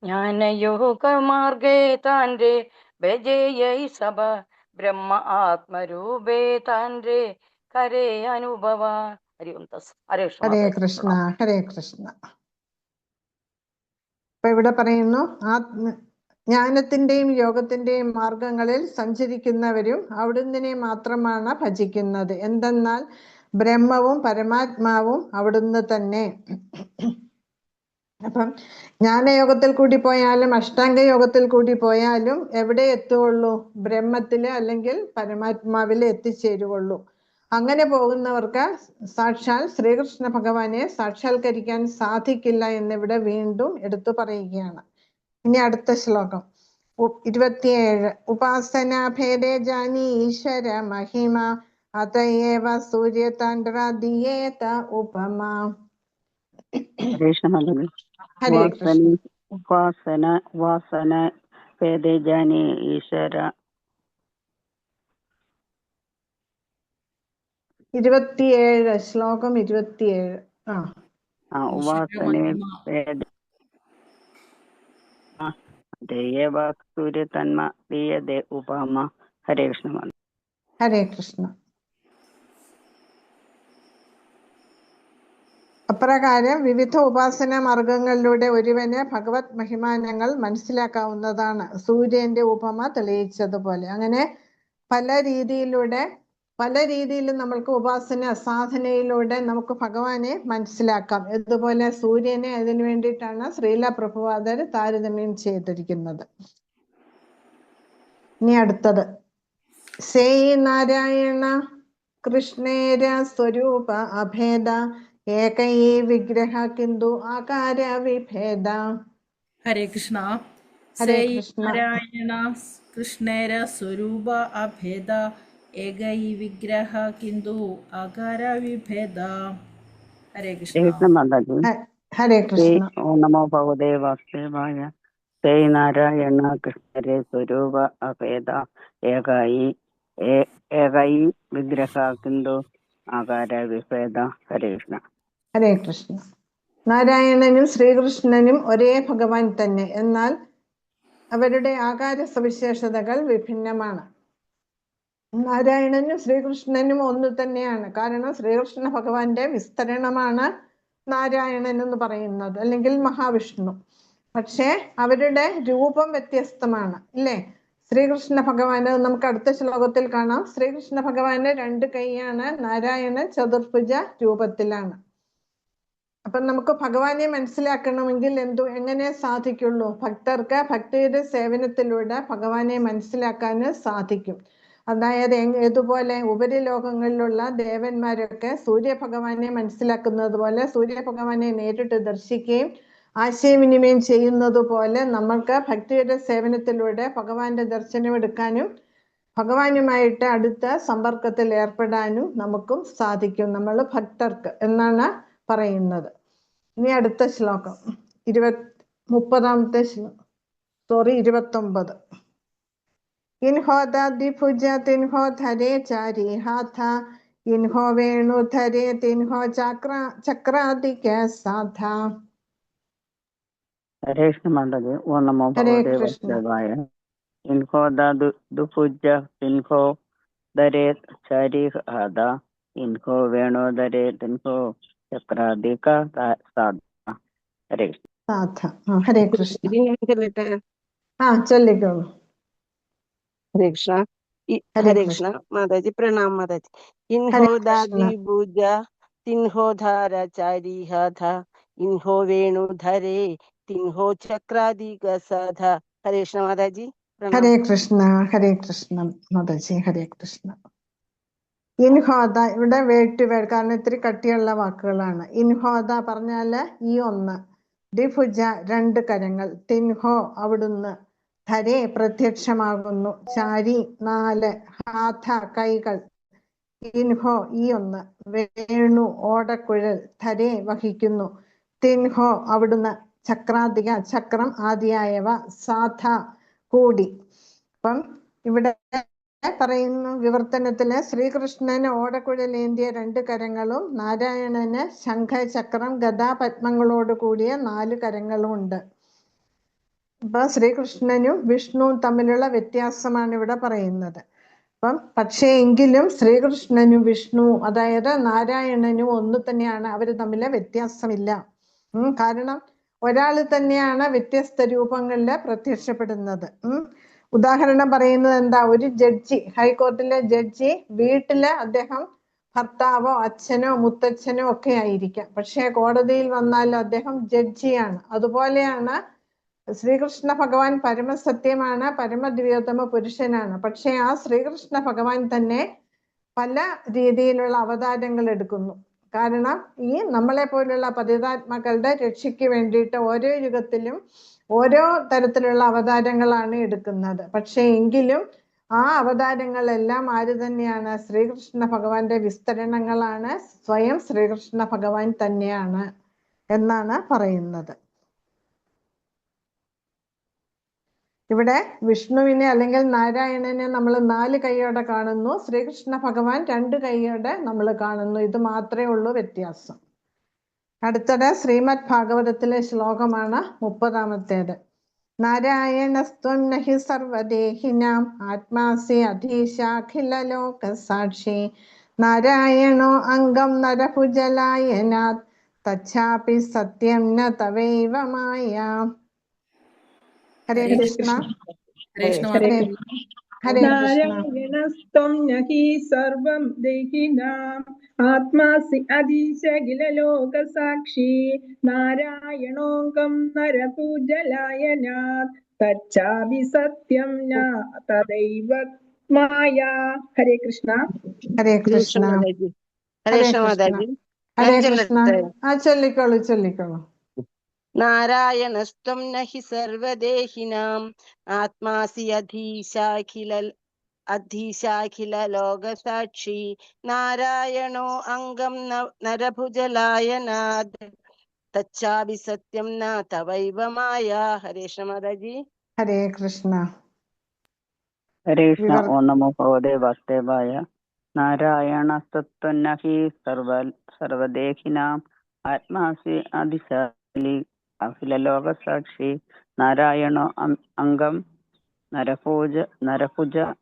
ജ്ഞാനയോഗമാർഗേ താന്ത്രേ ഭജേയൈ സഭ ബ്രഹ്മ ആത്മരൂപേ താന്ത്രേ കരേ അനുഭവ. ഹരേ കൃഷ്ണ. ഹരേ കൃഷ്ണ. അപ്പൊ ഇവിടെ പറയുന്നു, ജ്ഞാനത്തിന്റെയും യോഗത്തിന്റെയും മാർഗങ്ങളിൽ സഞ്ചരിക്കുന്നവരും അവിടുന്ന് മാത്രമാണ് ഭജിക്കുന്നത്. എന്തെന്നാൽ ബ്രഹ്മവും പരമാത്മാവും അവിടുന്ന് തന്നെ. അപ്പം ജ്ഞാനയോഗത്തിൽ കൂടി പോയാലും അഷ്ടാംഗ യോഗത്തിൽ കൂടി പോയാലും എവിടെ എത്തുകയുള്ളൂ? ബ്രഹ്മത്തില് അല്ലെങ്കിൽ പരമാത്മാവില് എത്തിച്ചേരുകയുള്ളൂ. അങ്ങനെ പോകുന്നവർക്ക് സാക്ഷാൽ ശ്രീകൃഷ്ണ ഭഗവാനെ സാക്ഷാത്കരിക്കാൻ സാധിക്കില്ല എന്നിവിടെ വീണ്ടും എടുത്തു പറയുകയാണ്. ഇനി അടുത്ത ശ്ലോകം 27. ഉപാസനാഭേദേ ജാനി ഈശ്വര മഹിമ അതയേവ സൂര്യതാണ്ഡ്രാദിയേത ഉപമ. ഹരേ കൃഷ്ണ മാതാജി. ഹരേ കൃഷ്ണ. ഉപാസന ഭേദേ ജാനി ഈശ്വര. 27 ശ്ലോകം 27. ഉപാസന സൂര്യതന്മ ദീയതേ ഉപമ. ഹരേ കൃഷ്ണ മാതാജി. ഹരേ കൃഷ്ണ. അപ്രകാരം വിവിധ ഉപാസന മാർഗങ്ങളിലൂടെ ഒരുവന് ഭഗവത് മഹിമാനങ്ങൾ മനസ്സിലാക്കാവുന്നതാണ്, സൂര്യന്റെ ഉപമ തെളിയിച്ചതുപോലെ. അങ്ങനെ പല രീതിയിലും നമ്മൾക്ക് ഉപാസന സാധനയിലൂടെ നമുക്ക് ഭഗവാനെ മനസ്സിലാക്കാം. ഇതുപോലെ സൂര്യനെ അതിനു വേണ്ടിയിട്ടാണ് ശ്രീല പ്രഭുപാദർ താരതമ്യം ചെയ്തിരിക്കുന്നത്. ഇനി അടുത്തത്, സേയി നാരായണ കൃഷ്ണേര സ്വരൂപ അഭേദ ഏകൈ വിഗ്രഹ കിന്തു ആകാര വിഭേദ. ഹരേ കൃഷ്ണ. ഹരേ കൃഷ്ണ. നാരായണ കൃഷ്ണേര സ്വരൂപ അഭേദ ഏകൈ വിഗ്രഹ കിന്തു ആകാര വിഭേദ. ഹരേ കൃഷ്ണ. മാതാജി. ഹരേ കൃഷ്ണ. ഓം നമോ ഭഗവതേ വാസുദേവായ. ശ്രീ നാരായണ കൃഷ്ണരെ സ്വരൂപ അഭേദ ഏകൈ വിഗ്രഹ കിന്തു ആകാര വിഭേദ. ഹരേ കൃഷ്ണ. ഹരേ കൃഷ്ണ. നാരായണനും ശ്രീകൃഷ്ണനും ഒരേ ഭഗവാൻ തന്നെ, എന്നാൽ അവരുടെ ആകാര സവിശേഷതകൾ വിഭിന്നമാണ്. നാരായണനും ശ്രീകൃഷ്ണനും ഒന്ന് തന്നെയാണ്. കാരണം ശ്രീകൃഷ്ണ ഭഗവാന്റെ വിസ്തരണമാണ് നാരായണൻ എന്ന് പറയുന്നത്, അല്ലെങ്കിൽ മഹാവിഷ്ണു. പക്ഷേ അവരുടെ രൂപം വ്യത്യസ്തമാണ്, ഇല്ലേ? ശ്രീകൃഷ്ണ ഭഗവാന് നമുക്ക് അടുത്ത ശ്ലോകത്തിൽ കാണാം. ശ്രീകൃഷ്ണ ഭഗവാന് 2 കൈയാണ്, നാരായണൻ ചതുർഭുജ രൂപത്തിലാണ്. അപ്പൊ നമുക്ക് ഭഗവാനെ മനസ്സിലാക്കണമെങ്കിൽ എങ്ങനെ സാധിക്കുള്ളൂ? ഭക്തർക്ക് ഭക്തിയുടെ സേവനത്തിലൂടെ ഭഗവാനെ മനസ്സിലാക്കാൻ സാധിക്കും. അതായത് ഏതുപോലെ ഉപരിലോകങ്ങളിലുള്ള ദേവന്മാരൊക്കെ സൂര്യഭഗവാനെ മനസ്സിലാക്കുന്നത് പോലെ, സൂര്യഭഗവാനെ നേരിട്ട് ദർശിക്കുകയും ആശയവിനിമയം ചെയ്യുന്നത് പോലെ നമ്മൾക്ക് ഭക്തിയുടെ സേവനത്തിലൂടെ ഭഗവാന്റെ ദർശനം എടുക്കാനും ഭഗവാനുമായിട്ട് അടുത്ത സമ്പർക്കത്തിൽ ഏർപ്പെടാനും നമുക്കും സാധിക്കും, നമ്മൾ ഭക്തർക്ക് എന്നാണ് പറയുന്നത്. ഇനി അടുത്ത ശ്ലോകം 30ാമത്തെ 29. इन्हो दधिभुज तिन्हो धरे चारी हाथा इन्हो वेणु धरे तिन्हो चक्रादिक साधा. हरे कृष्ण माताजी. ओम नमो हरे भगवते कृष्ण. वासुदेवाय. इनको दुभुज तिनको दरे चारी हादा इनको वेणो दरे तिनको चक्रादिका साधा. हरे कृष्ण. साधा. हरे कृष्ण. ചെല്ലട്ടെ. ചൊല്ലിക്കോളൂ. ഹരേ കൃഷ്ണ. ഹരേ ഹരേ കൃഷ്ണ. കൃഷ്ണ മാതാജി. പ്രണാം മാതാജി. ഇൻഹോ ഹരേ കൃഷ്ണ. ദാദി ഭുജ തിൻഹോ ധാര ചാരി ഹാഥ ഇൻഹോ വേണു ധരേ തിൻഹോ ചക്രാദി ഗസാധ. ഹരേ കൃഷ്ണ മാതാജി. പ്രണാം. ഹരേ കൃഷ്ണ. ഹരേ കൃഷ്ണ മാതാജി. ഹരേ കൃഷ്ണ. ഇൻഹോദ ഇവിടെ വേട്ട് വേട്, കാരണം ഇത്തിരി കട്ടിയുള്ള വാക്കുകളാണ്. ഇൻഹോദ പറഞ്ഞാല് ഈ ഒന്ന്, ദ്വിഭുജ 2 കരങ്ങൾ, തിൻഹോ അവിടുന്ന്, ധരേ പ്രത്യക്ഷമാകുന്നു, ചാരി 4, ഹാഥ കൈകൾ, ഇൻഹോ ഈ ഒന്ന്, വേണു ഓടക്കുഴൽ, ധരേ വഹിക്കുന്നു, തിൻഹോ അവിടുന്ന്, ചക്രാധിക ചക്രം ആദിയായവ, സാധ കൂടി. അപ്പം ഇവിടെ പറയുന്നു വിവർത്തനത്തില് ശ്രീകൃഷ്ണന് ഓടക്കുഴലേന്തിയ 2 കരങ്ങളും നാരായണന് ശംഖ ചക്രം ഗദാ പത്മങ്ങളോട് കൂടിയ 4 കരങ്ങളും ഉണ്ട്. അപ്പൊ ശ്രീകൃഷ്ണനും വിഷ്ണുവും തമ്മിലുള്ള വ്യത്യാസമാണ് ഇവിടെ പറയുന്നത്. അപ്പം പക്ഷേ എങ്കിലും ശ്രീകൃഷ്ണനും വിഷ്ണുവും, അതായത് നാരായണനും ഒന്ന് തന്നെയാണ്, അവര് തമ്മിലെ വ്യത്യാസമില്ല. കാരണം ഒരാൾ തന്നെയാണ് വ്യത്യസ്ത രൂപങ്ങളില് പ്രത്യക്ഷപ്പെടുന്നത്. ഉദാഹരണം പറയുന്നത് എന്താ, ഒരു ജഡ്ജി, ഹൈക്കോടതിയിലെ ജഡ്ജി വീട്ടില് അദ്ദേഹം ഭർത്താവോ അച്ഛനോ മുത്തച്ഛനോ ഒക്കെ ആയിരിക്കാം, പക്ഷെ കോടതിയിൽ വന്നാൽ അദ്ദേഹം ജഡ്ജിയാണ്. അതുപോലെയാണ് ശ്രീകൃഷ്ണ ഭഗവാൻ പരമസത്യമാണ്, പരമദിവ്യോത്തമ പുരുഷനാണ്. പക്ഷെ ആ ശ്രീകൃഷ്ണ ഭഗവാൻ തന്നെ പല രീതിയിലുള്ള അവതാരങ്ങൾ എടുക്കുന്നു. കാരണം ഈ നമ്മളെ പോലുള്ള പതിതാത്മാക്കളുടെ രക്ഷയ്ക്ക് വേണ്ടിയിട്ട് ഓരോ യുഗത്തിലും ഓരോ തരത്തിലുള്ള അവതാരങ്ങളാണ് എടുക്കുന്നത്. പക്ഷെ എങ്കിലും ആ അവതാരങ്ങളെല്ലാം ആര് തന്നെയാണ്? ശ്രീകൃഷ്ണ ഭഗവാന്റെ വിസ്തരണങ്ങളാണ്, സ്വയം ശ്രീകൃഷ്ണ ഭഗവാൻ തന്നെയാണ് എന്നാണ് പറയുന്നത്. ഇവിടെ വിഷ്ണുവിനെ അല്ലെങ്കിൽ നാരായണനെ നമ്മൾ 4 കൈയോടെ കാണുന്നു, ശ്രീകൃഷ്ണ ഭഗവാൻ 2 കൈയോടെ നമ്മൾ കാണുന്നു. ഇത് മാത്രമേ ഉള്ളൂ വ്യത്യാസം. അടുത്തത് ശ്രീമദ് ഭാഗവതത്തിലെ ശ്ലോകമാണ് 30ാമത്തേത്. നാരായണസ്ത്വം നഹി സർവദേഹിനാം ആത്മാസി അധീശാഖില ലോക സാക്ഷി നാരായണോ അംഗം നരഭുജലായനാത് തച്ഛാപി സത്യം ന തവൈവ മായ. ഹരേ കൃഷ്ണ. ഹരേ കൃഷ്ണ ഹരേ മാതാജി. കൃഷ്ണ. ഹരേ കൃഷ്ണ. നാരായണസ്ത്വം നഹി സർവം ദേഹിനാം ആത്മാസി അധീശഖില ലോക സാക്ഷി നാരായണോംഗം നരപൂജലായനാത് തച്ഛാപി സത്യം ന തദൈവ മായ. ഹരേ കൃഷ്ണ. ഹരേ കൃഷ്ണ. മാതാജി. ഹരേ ഹരേ കൃഷ്ണ കൃഷ്ണ. മാതാജി. ഹരേ ഞാൻ കൃഷ്ണ. ചെല്ലട്ടെ. ചൊല്ലിക്കോളൂ. നാരായണസ്ത്വം നഹി സർവദേഹിനാം ആത്മാസി അധീശാഖില ലോകസാക്ഷി നാരായണോ അംഗം നരഭുജലായനാത് തച്ഛാപി സത്യം ന തവൈവ മായ. ഹരേ കൃഷ്ണ മാതാജി. ഹരേ കൃഷ്ണ. ഹരേ കൃഷ്ണ. ഓം നമോ ഭഗവതേ വാസുദേവായ. നാരായണസ്ത്വം നഹി സർവദേഹിനാം ആത്മാസി അധിശാലി അഖില ലോകസാക്ഷി നാരായണോ അംഗം നരഭുജലായനാത്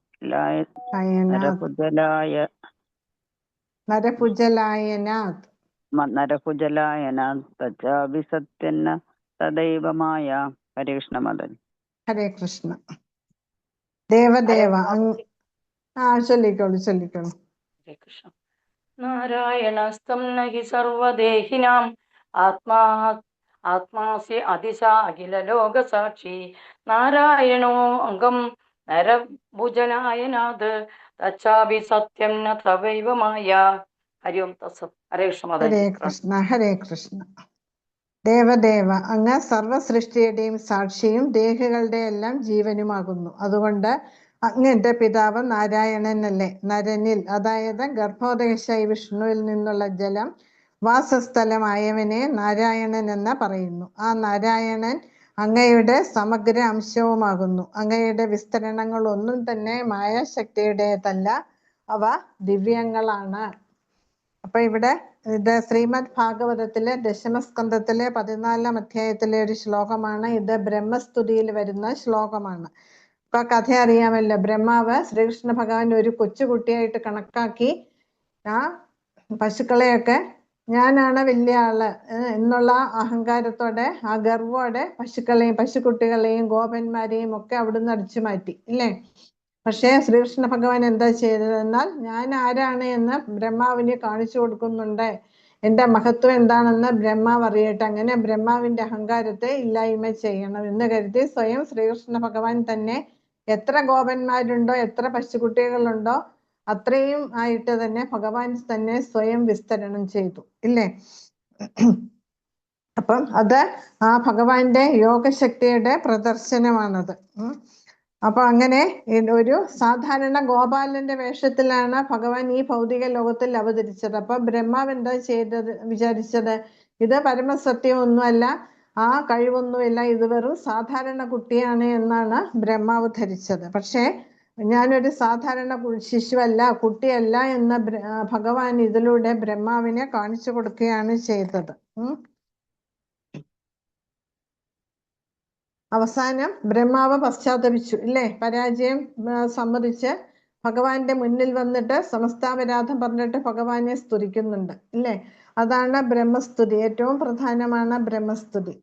തച്ഛാപി സത്യം ന തദൈവ മായ. ഹരേ കൃഷ്ണ മാതാജി. ഹരേ കൃഷ്ണ. ദേവദേവ ചൊല്ലിക്കോളൂ. ഹരേ കൃഷ്ണ. നാരായണസ്തം നഹി സർവദേഹിനാം ആത്മാസി അതിശാ അഖില ലോക സാക്ഷി നാരായണോ അംഗം നരഭുജനായനാത് തച്ഛാപി സത്യം ന തവൈവ മായ. ഹരി ഓം തത്സത്. ഹരേ കൃഷ്ണ മാതാജി. ഹരേ കൃഷ്ണ. ഹരേ കൃഷ്ണ. ദേവദേവ, അങ്ങ് സർവ സൃഷ്ടിയുടെയും സാക്ഷിയും ദേഹികളുടെ എല്ലാം ജീവനുമാകുന്നു. അതുകൊണ്ട് അങ്ങന്റെ പിതാവ് നാരായണനല്ലേ. നരനിൽ, അതായത് ഗർഭോദകശായി വിഷ്ണുവിൽ നിന്നുള്ള ജലം വാസസ്ഥലമായവനെ നാരായണൻ എന്ന് പറയുന്നു. ആ നാരായണൻ അങ്ങയുടെ സമഗ്ര അംശവുമാകുന്നു. അങ്ങയുടെ വിസ്തരണങ്ങളൊന്നും തന്നെ മായാശക്തിയുടേതല്ല, അവ ദിവ്യങ്ങളാണ്. അപ്പൊ ഇവിടെ ഇത് ശ്രീമദ് ഭാഗവതത്തിലെ ദശമസ്കന്ധത്തിലെ 14-ാം അധ്യായത്തിലെ ഒരു ശ്ലോകമാണ്. ഇത് ബ്രഹ്മസ്തുതിയിൽ വരുന്ന ശ്ലോകമാണ്. ഇപ്പൊ കഥ അറിയാമല്ലോ. ബ്രഹ്മാവ് ശ്രീകൃഷ്ണ ഭഗവാൻ ഒരു കൊച്ചുകുട്ടിയായിട്ട് കണക്കാക്കി ആ പശുക്കളെയൊക്കെ ഞാനാണ് വലിയ ആള് എന്നുള്ള അഹങ്കാരത്തോടെ, ആ ഗർവോടെ പശുക്കളെയും പശുക്കുട്ടികളെയും ഗോപന്മാരെയും ഒക്കെ അവിടുന്ന് അടിച്ചു മാറ്റി, ഇല്ലേ? പക്ഷേ ശ്രീകൃഷ്ണ ഭഗവാൻ എന്താ ചെയ്തതെന്നാൽ ഞാൻ ആരാണ് എന്ന് ബ്രഹ്മാവിനെ കാണിച്ചു കൊടുക്കുന്നുണ്ട്. എൻ്റെ മഹത്വം എന്താണെന്ന് ബ്രഹ്മാവ് അറിയട്ടെ. അങ്ങനെ ബ്രഹ്മാവിന്റെ അഹങ്കാരത്തെ ഇല്ലായ്മ ചെയ്യണം എന്ന് കരുതി സ്വയം ശ്രീകൃഷ്ണ ഭഗവാൻ തന്നെ എത്ര ഗോപന്മാരുണ്ടോ, എത്ര പശുക്കുട്ടികളുണ്ടോ അത്രയും ആയിട്ട് തന്നെ ഭഗവാൻ തന്നെ സ്വയം വിസ്തരണം ചെയ്തു, ഇല്ലേ? അപ്പം അത് ആ ഭഗവാന്റെ യോഗശക്തിയുടെ പ്രദർശനമാണത്. അപ്പൊ അങ്ങനെ ഒരു സാധാരണ ഗോപാലന്റെ വേഷത്തിലാണ് ഭഗവാൻ ഈ ഭൗതിക ലോകത്തിൽ അവതരിച്ചത്. അപ്പൊ ബ്രഹ്മാവ് എന്താ വിചാരിച്ചത്? ഇത് പരമസത്യമൊന്നുമല്ല, ആ കഴിവൊന്നുമില്ല, ഇത് വെറും സാധാരണ കുട്ടിയാണ് എന്നാണ് ബ്രഹ്മാവ് ധരിച്ചത്. പക്ഷേ ഞാനൊരു സാധാരണ ശിശുവല്ല, കുട്ടിയല്ല എന്ന് ഭഗവാൻ ഇതിലൂടെ ബ്രഹ്മാവിനെ കാണിച്ചു കൊടുക്കുകയാണ് ചെയ്തത്. അവസാനം ബ്രഹ്മാവ് പശ്ചാത്തപിച്ചു, ഇല്ലേ? പരാജയം സമ്മതിച്ച് ഭഗവാന്റെ മുന്നിൽ വന്നിട്ട് സമസ്താപരാധം പറഞ്ഞിട്ട് ഭഗവാനെ സ്തുതിക്കുന്നുണ്ട്, ഇല്ലേ? അതാണ് ബ്രഹ്മസ്തുതി. ഏറ്റവും പ്രധാനമാണ് ബ്രഹ്മസ്തുതി.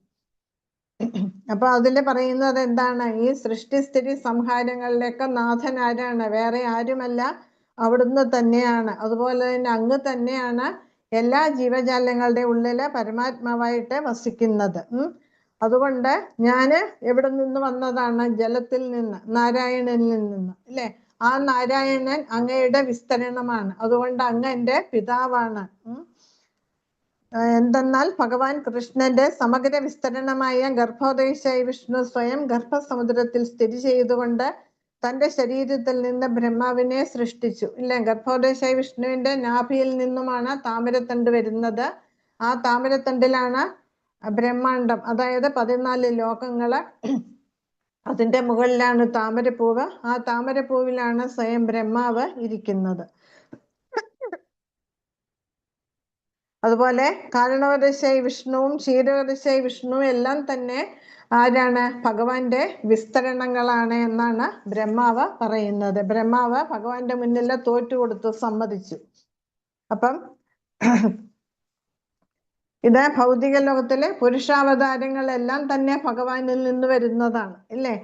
അപ്പൊ അതില് പറയുന്നത് എന്താണ്? ഈ സൃഷ്ടിസ്ഥിതി സംഹാരങ്ങളിലേക്ക് നാഥൻ ആരാണ്? വേറെ ആരുമല്ല, അവിടുന്ന് തന്നെയാണ്. അതുപോലെ തന്നെ അങ്ങ് തന്നെയാണ് എല്ലാ ജീവജാലങ്ങളുടെ ഉള്ളില് പരമാത്മാവായിട്ട് വസിക്കുന്നത്. അതുകൊണ്ട് ഞാന് എവിടെ നിന്ന് വന്നതാണ്? ജലത്തിൽ നിന്ന്, നാരായണനിൽ നിന്ന്, അല്ലെ? ആ നാരായണൻ അങ്ങയുടെ വിസ്തരണമാണ്. അതുകൊണ്ട് അങ്ങ് എൻ്റെ പിതാവാണ്. എന്തെന്നാൽ ഭഗവാൻ കൃഷ്ണന്റെ സമഗ്ര വിസ്തരണമായ ഗർഭോദയശായി വിഷ്ണു സ്വയം ഗർഭസമുദ്രത്തിൽ സ്ഥിതി ചെയ്തുകൊണ്ട് തന്റെ ശരീരത്തിൽ നിന്ന് ബ്രഹ്മാവിനെ സൃഷ്ടിച്ചു, ഇല്ലേ? ഗർഭോദയശായി വിഷ്ണുവിന്റെ നാഭിയിൽ നിന്നുമാണ് താമരത്തണ്ട് വരുന്നത്. ആ താമരത്തണ്ടിലാണ് ബ്രഹ്മാണ്ടം, അതായത് 14 ലോകങ്ങള്. അതിന്റെ മുകളിലാണ് താമരപ്പൂവ്. ആ താമരപ്പൂവിലാണ് സ്വയം ബ്രഹ്മാവ് ഇരിക്കുന്നത്. അതുപോലെ കാരണവദശായി വിഷ്ണുവും ക്ഷീരവദശായി വിഷ്ണുവും എല്ലാം തന്നെ ആരാണ്? ഭഗവാന്റെ വിസ്തരണങ്ങളാണ് എന്നാണ് ബ്രഹ്മാവ് പറയുന്നത്. ബ്രഹ്മാവ് ഭഗവാന്റെ മുന്നിൽ തോറ്റുകൊടുത്തു, സമ്മതിച്ചു. അപ്പം ഇത് ഭൗതിക ലോകത്തിലെ പുരുഷാവതാരങ്ങളെല്ലാം തന്നെ ഭഗവാനിൽ നിന്ന് വരുന്നതാണ്, ഇല്ലേ?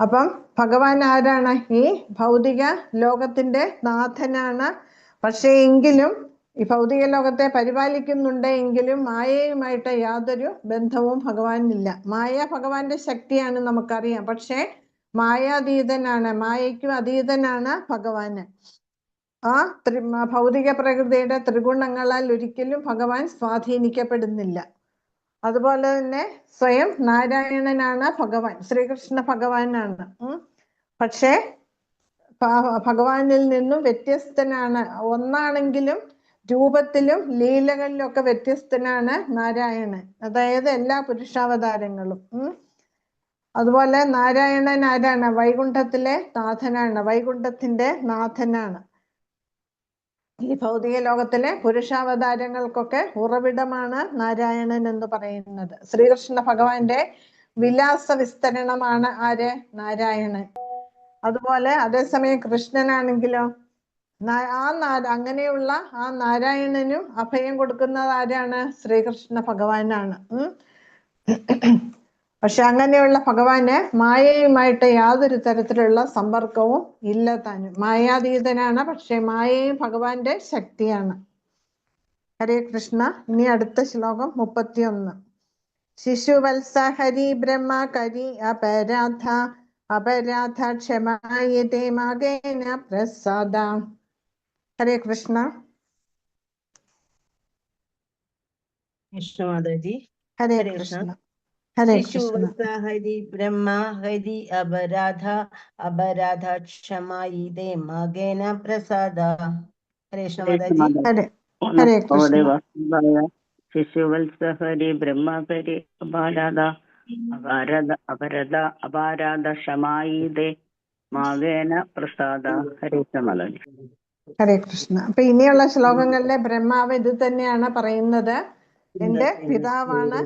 അപ്പം ഭഗവാൻ ആരാണ്? ഈ ഭൗതിക ലോകത്തിന്റെ നാഥനാണ്. പക്ഷേ എങ്കിലും ഈ ഭൗതിക ലോകത്തെ പരിപാലിക്കുന്നുണ്ട് എങ്കിലും മായയുമായിട്ട് യാതൊരു ബന്ധവും ഭഗവാനില്ല. മായ ഭഗവാന്റെ ശക്തിയാണ്, നമുക്കറിയാം. പക്ഷേ മായാതീതനാണ്, മായയ്ക്കും അതീതനാണ് ഭഗവാന്. ആ ഭൗതിക പ്രകൃതിയുടെ ത്രിഗുണങ്ങളാൽ ഒരിക്കലും ഭഗവാൻ സ്വാധീനിക്കപ്പെടുന്നില്ല. അതുപോലെ തന്നെ സ്വയം നാരായണനാണ് ഭഗവാൻ, ശ്രീകൃഷ്ണ ഭഗവാനാണ്. പക്ഷേ ഭഗവാനിൽ നിന്നും വ്യത്യസ്തനാണ്. ഒന്നാണെങ്കിലും രൂപത്തിലും ലീലകളിലും ഒക്കെ വ്യത്യസ്തനാണ് നാരായണൻ, അതായത് എല്ലാ പുരുഷാവതാരങ്ങളും. അതുപോലെ നാരായണൻ ആരാണ്? വൈകുണ്ഠത്തിലെ നാഥനാണ്, വൈകുണ്ഠത്തിന്റെ നാഥനാണ്. ഈ ഭൗതിക ലോകത്തിലെ പുരുഷാവതാരങ്ങൾക്കൊക്കെ ഉറവിടമാണ് നാരായണൻ എന്ന് പറയുന്നത്. ശ്രീകൃഷ്ണ ഭഗവാന്റെ വിലാസ വിസ്തരണമാണ് ആര്? നാരായണൻ. അതുപോലെ അതേസമയം കൃഷ്ണനാണെങ്കിലോ അങ്ങനെയുള്ള ആ നാരായണനും അഭയം കൊടുക്കുന്നത് ആരാണ്? ശ്രീകൃഷ്ണ ഭഗവാനാണ്. പക്ഷെ അങ്ങനെയുള്ള ഭഗവാന് മായയുമായിട്ട് യാതൊരു തരത്തിലുള്ള സമ്പർക്കവും ഇല്ല താനും. മായാതീതനാണ്, പക്ഷെ മായയും ഭഗവാന്റെ ശക്തിയാണ്. ഹരേ കൃഷ്ണ. ഇനി അടുത്ത ശ്ലോകം 31. ശിശുവത്സ ഹരി ബ്രഹ്മ കരി അപരാധ അപരാധ ക്ഷമായതേ മകേന പ്രസാദ. ഹരേ കൃഷ്ണ. കൃഷ്ണമാതാജി. ഹരേ കൃഷ്ണ. ഹരേ കൃഷ്ണ. ശിശുവത്സ ഹരി ബ്രഹ്മ ഹരി അപരാധ അപരാധ ക്ഷമായിതേ മകേന പ്രസാദ. ഹരേ കൃഷ്ണ മാതാജി. ഹരേ കൃഷ്ണ. ശിശുവത്സഹരി ബ്രഹ്മകരി അപാരാധ ക്ഷമായിതേ മാവേന പ്രസാദ ഹരിസമലി. ഹരേ കൃഷ്ണ. അപ്പൊ ഇനിയുള്ള ശ്ലോകങ്ങളിലെ ബ്രഹ്മാവ് ഇത് തന്നെയാണ് പറയുന്നത്, എന്റെ പിതാവാണ്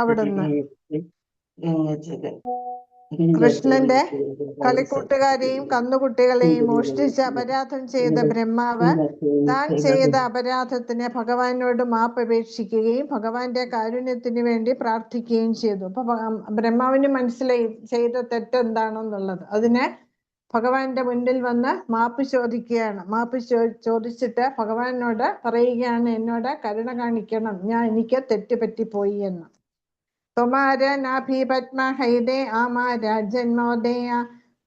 അവിടുന്ന്. കൃഷ്ണന്റെ കളിക്കൂട്ടുകാരെയും കന്നുകുട്ടികളെയും മോഷ്ടിച്ച് അപരാധം ചെയ്ത ബ്രഹ്മാവ് താൻ ചെയ്ത അപരാധത്തിന് ഭഗവാനോട് മാപ്പപേക്ഷിക്കുകയും ഭഗവാന്റെ കാരുണ്യത്തിന് വേണ്ടി പ്രാർത്ഥിക്കുകയും ചെയ്തു. അപ്പൊ ബ്രഹ്മാവിന് മനസ്സിലായി ചെയ്ത തെറ്റെന്താണെന്നുള്ളത്. അതിന് ഭഗവാന്റെ മുന്നിൽ വന്ന് മാപ്പ് ചോദിക്കുകയാണ്. മാപ്പ് ചോദിച്ചിട്ട് ഭഗവാനോട് പറയുകയാണ്, എന്നോട് കരുണ കാണിക്കണം, എനിക്ക് തെറ്റുപറ്റിപ്പോയി എന്ന്. തൊമാര നാഭി പത്മ ഹൈദേ ആമാര ജന്മോദയ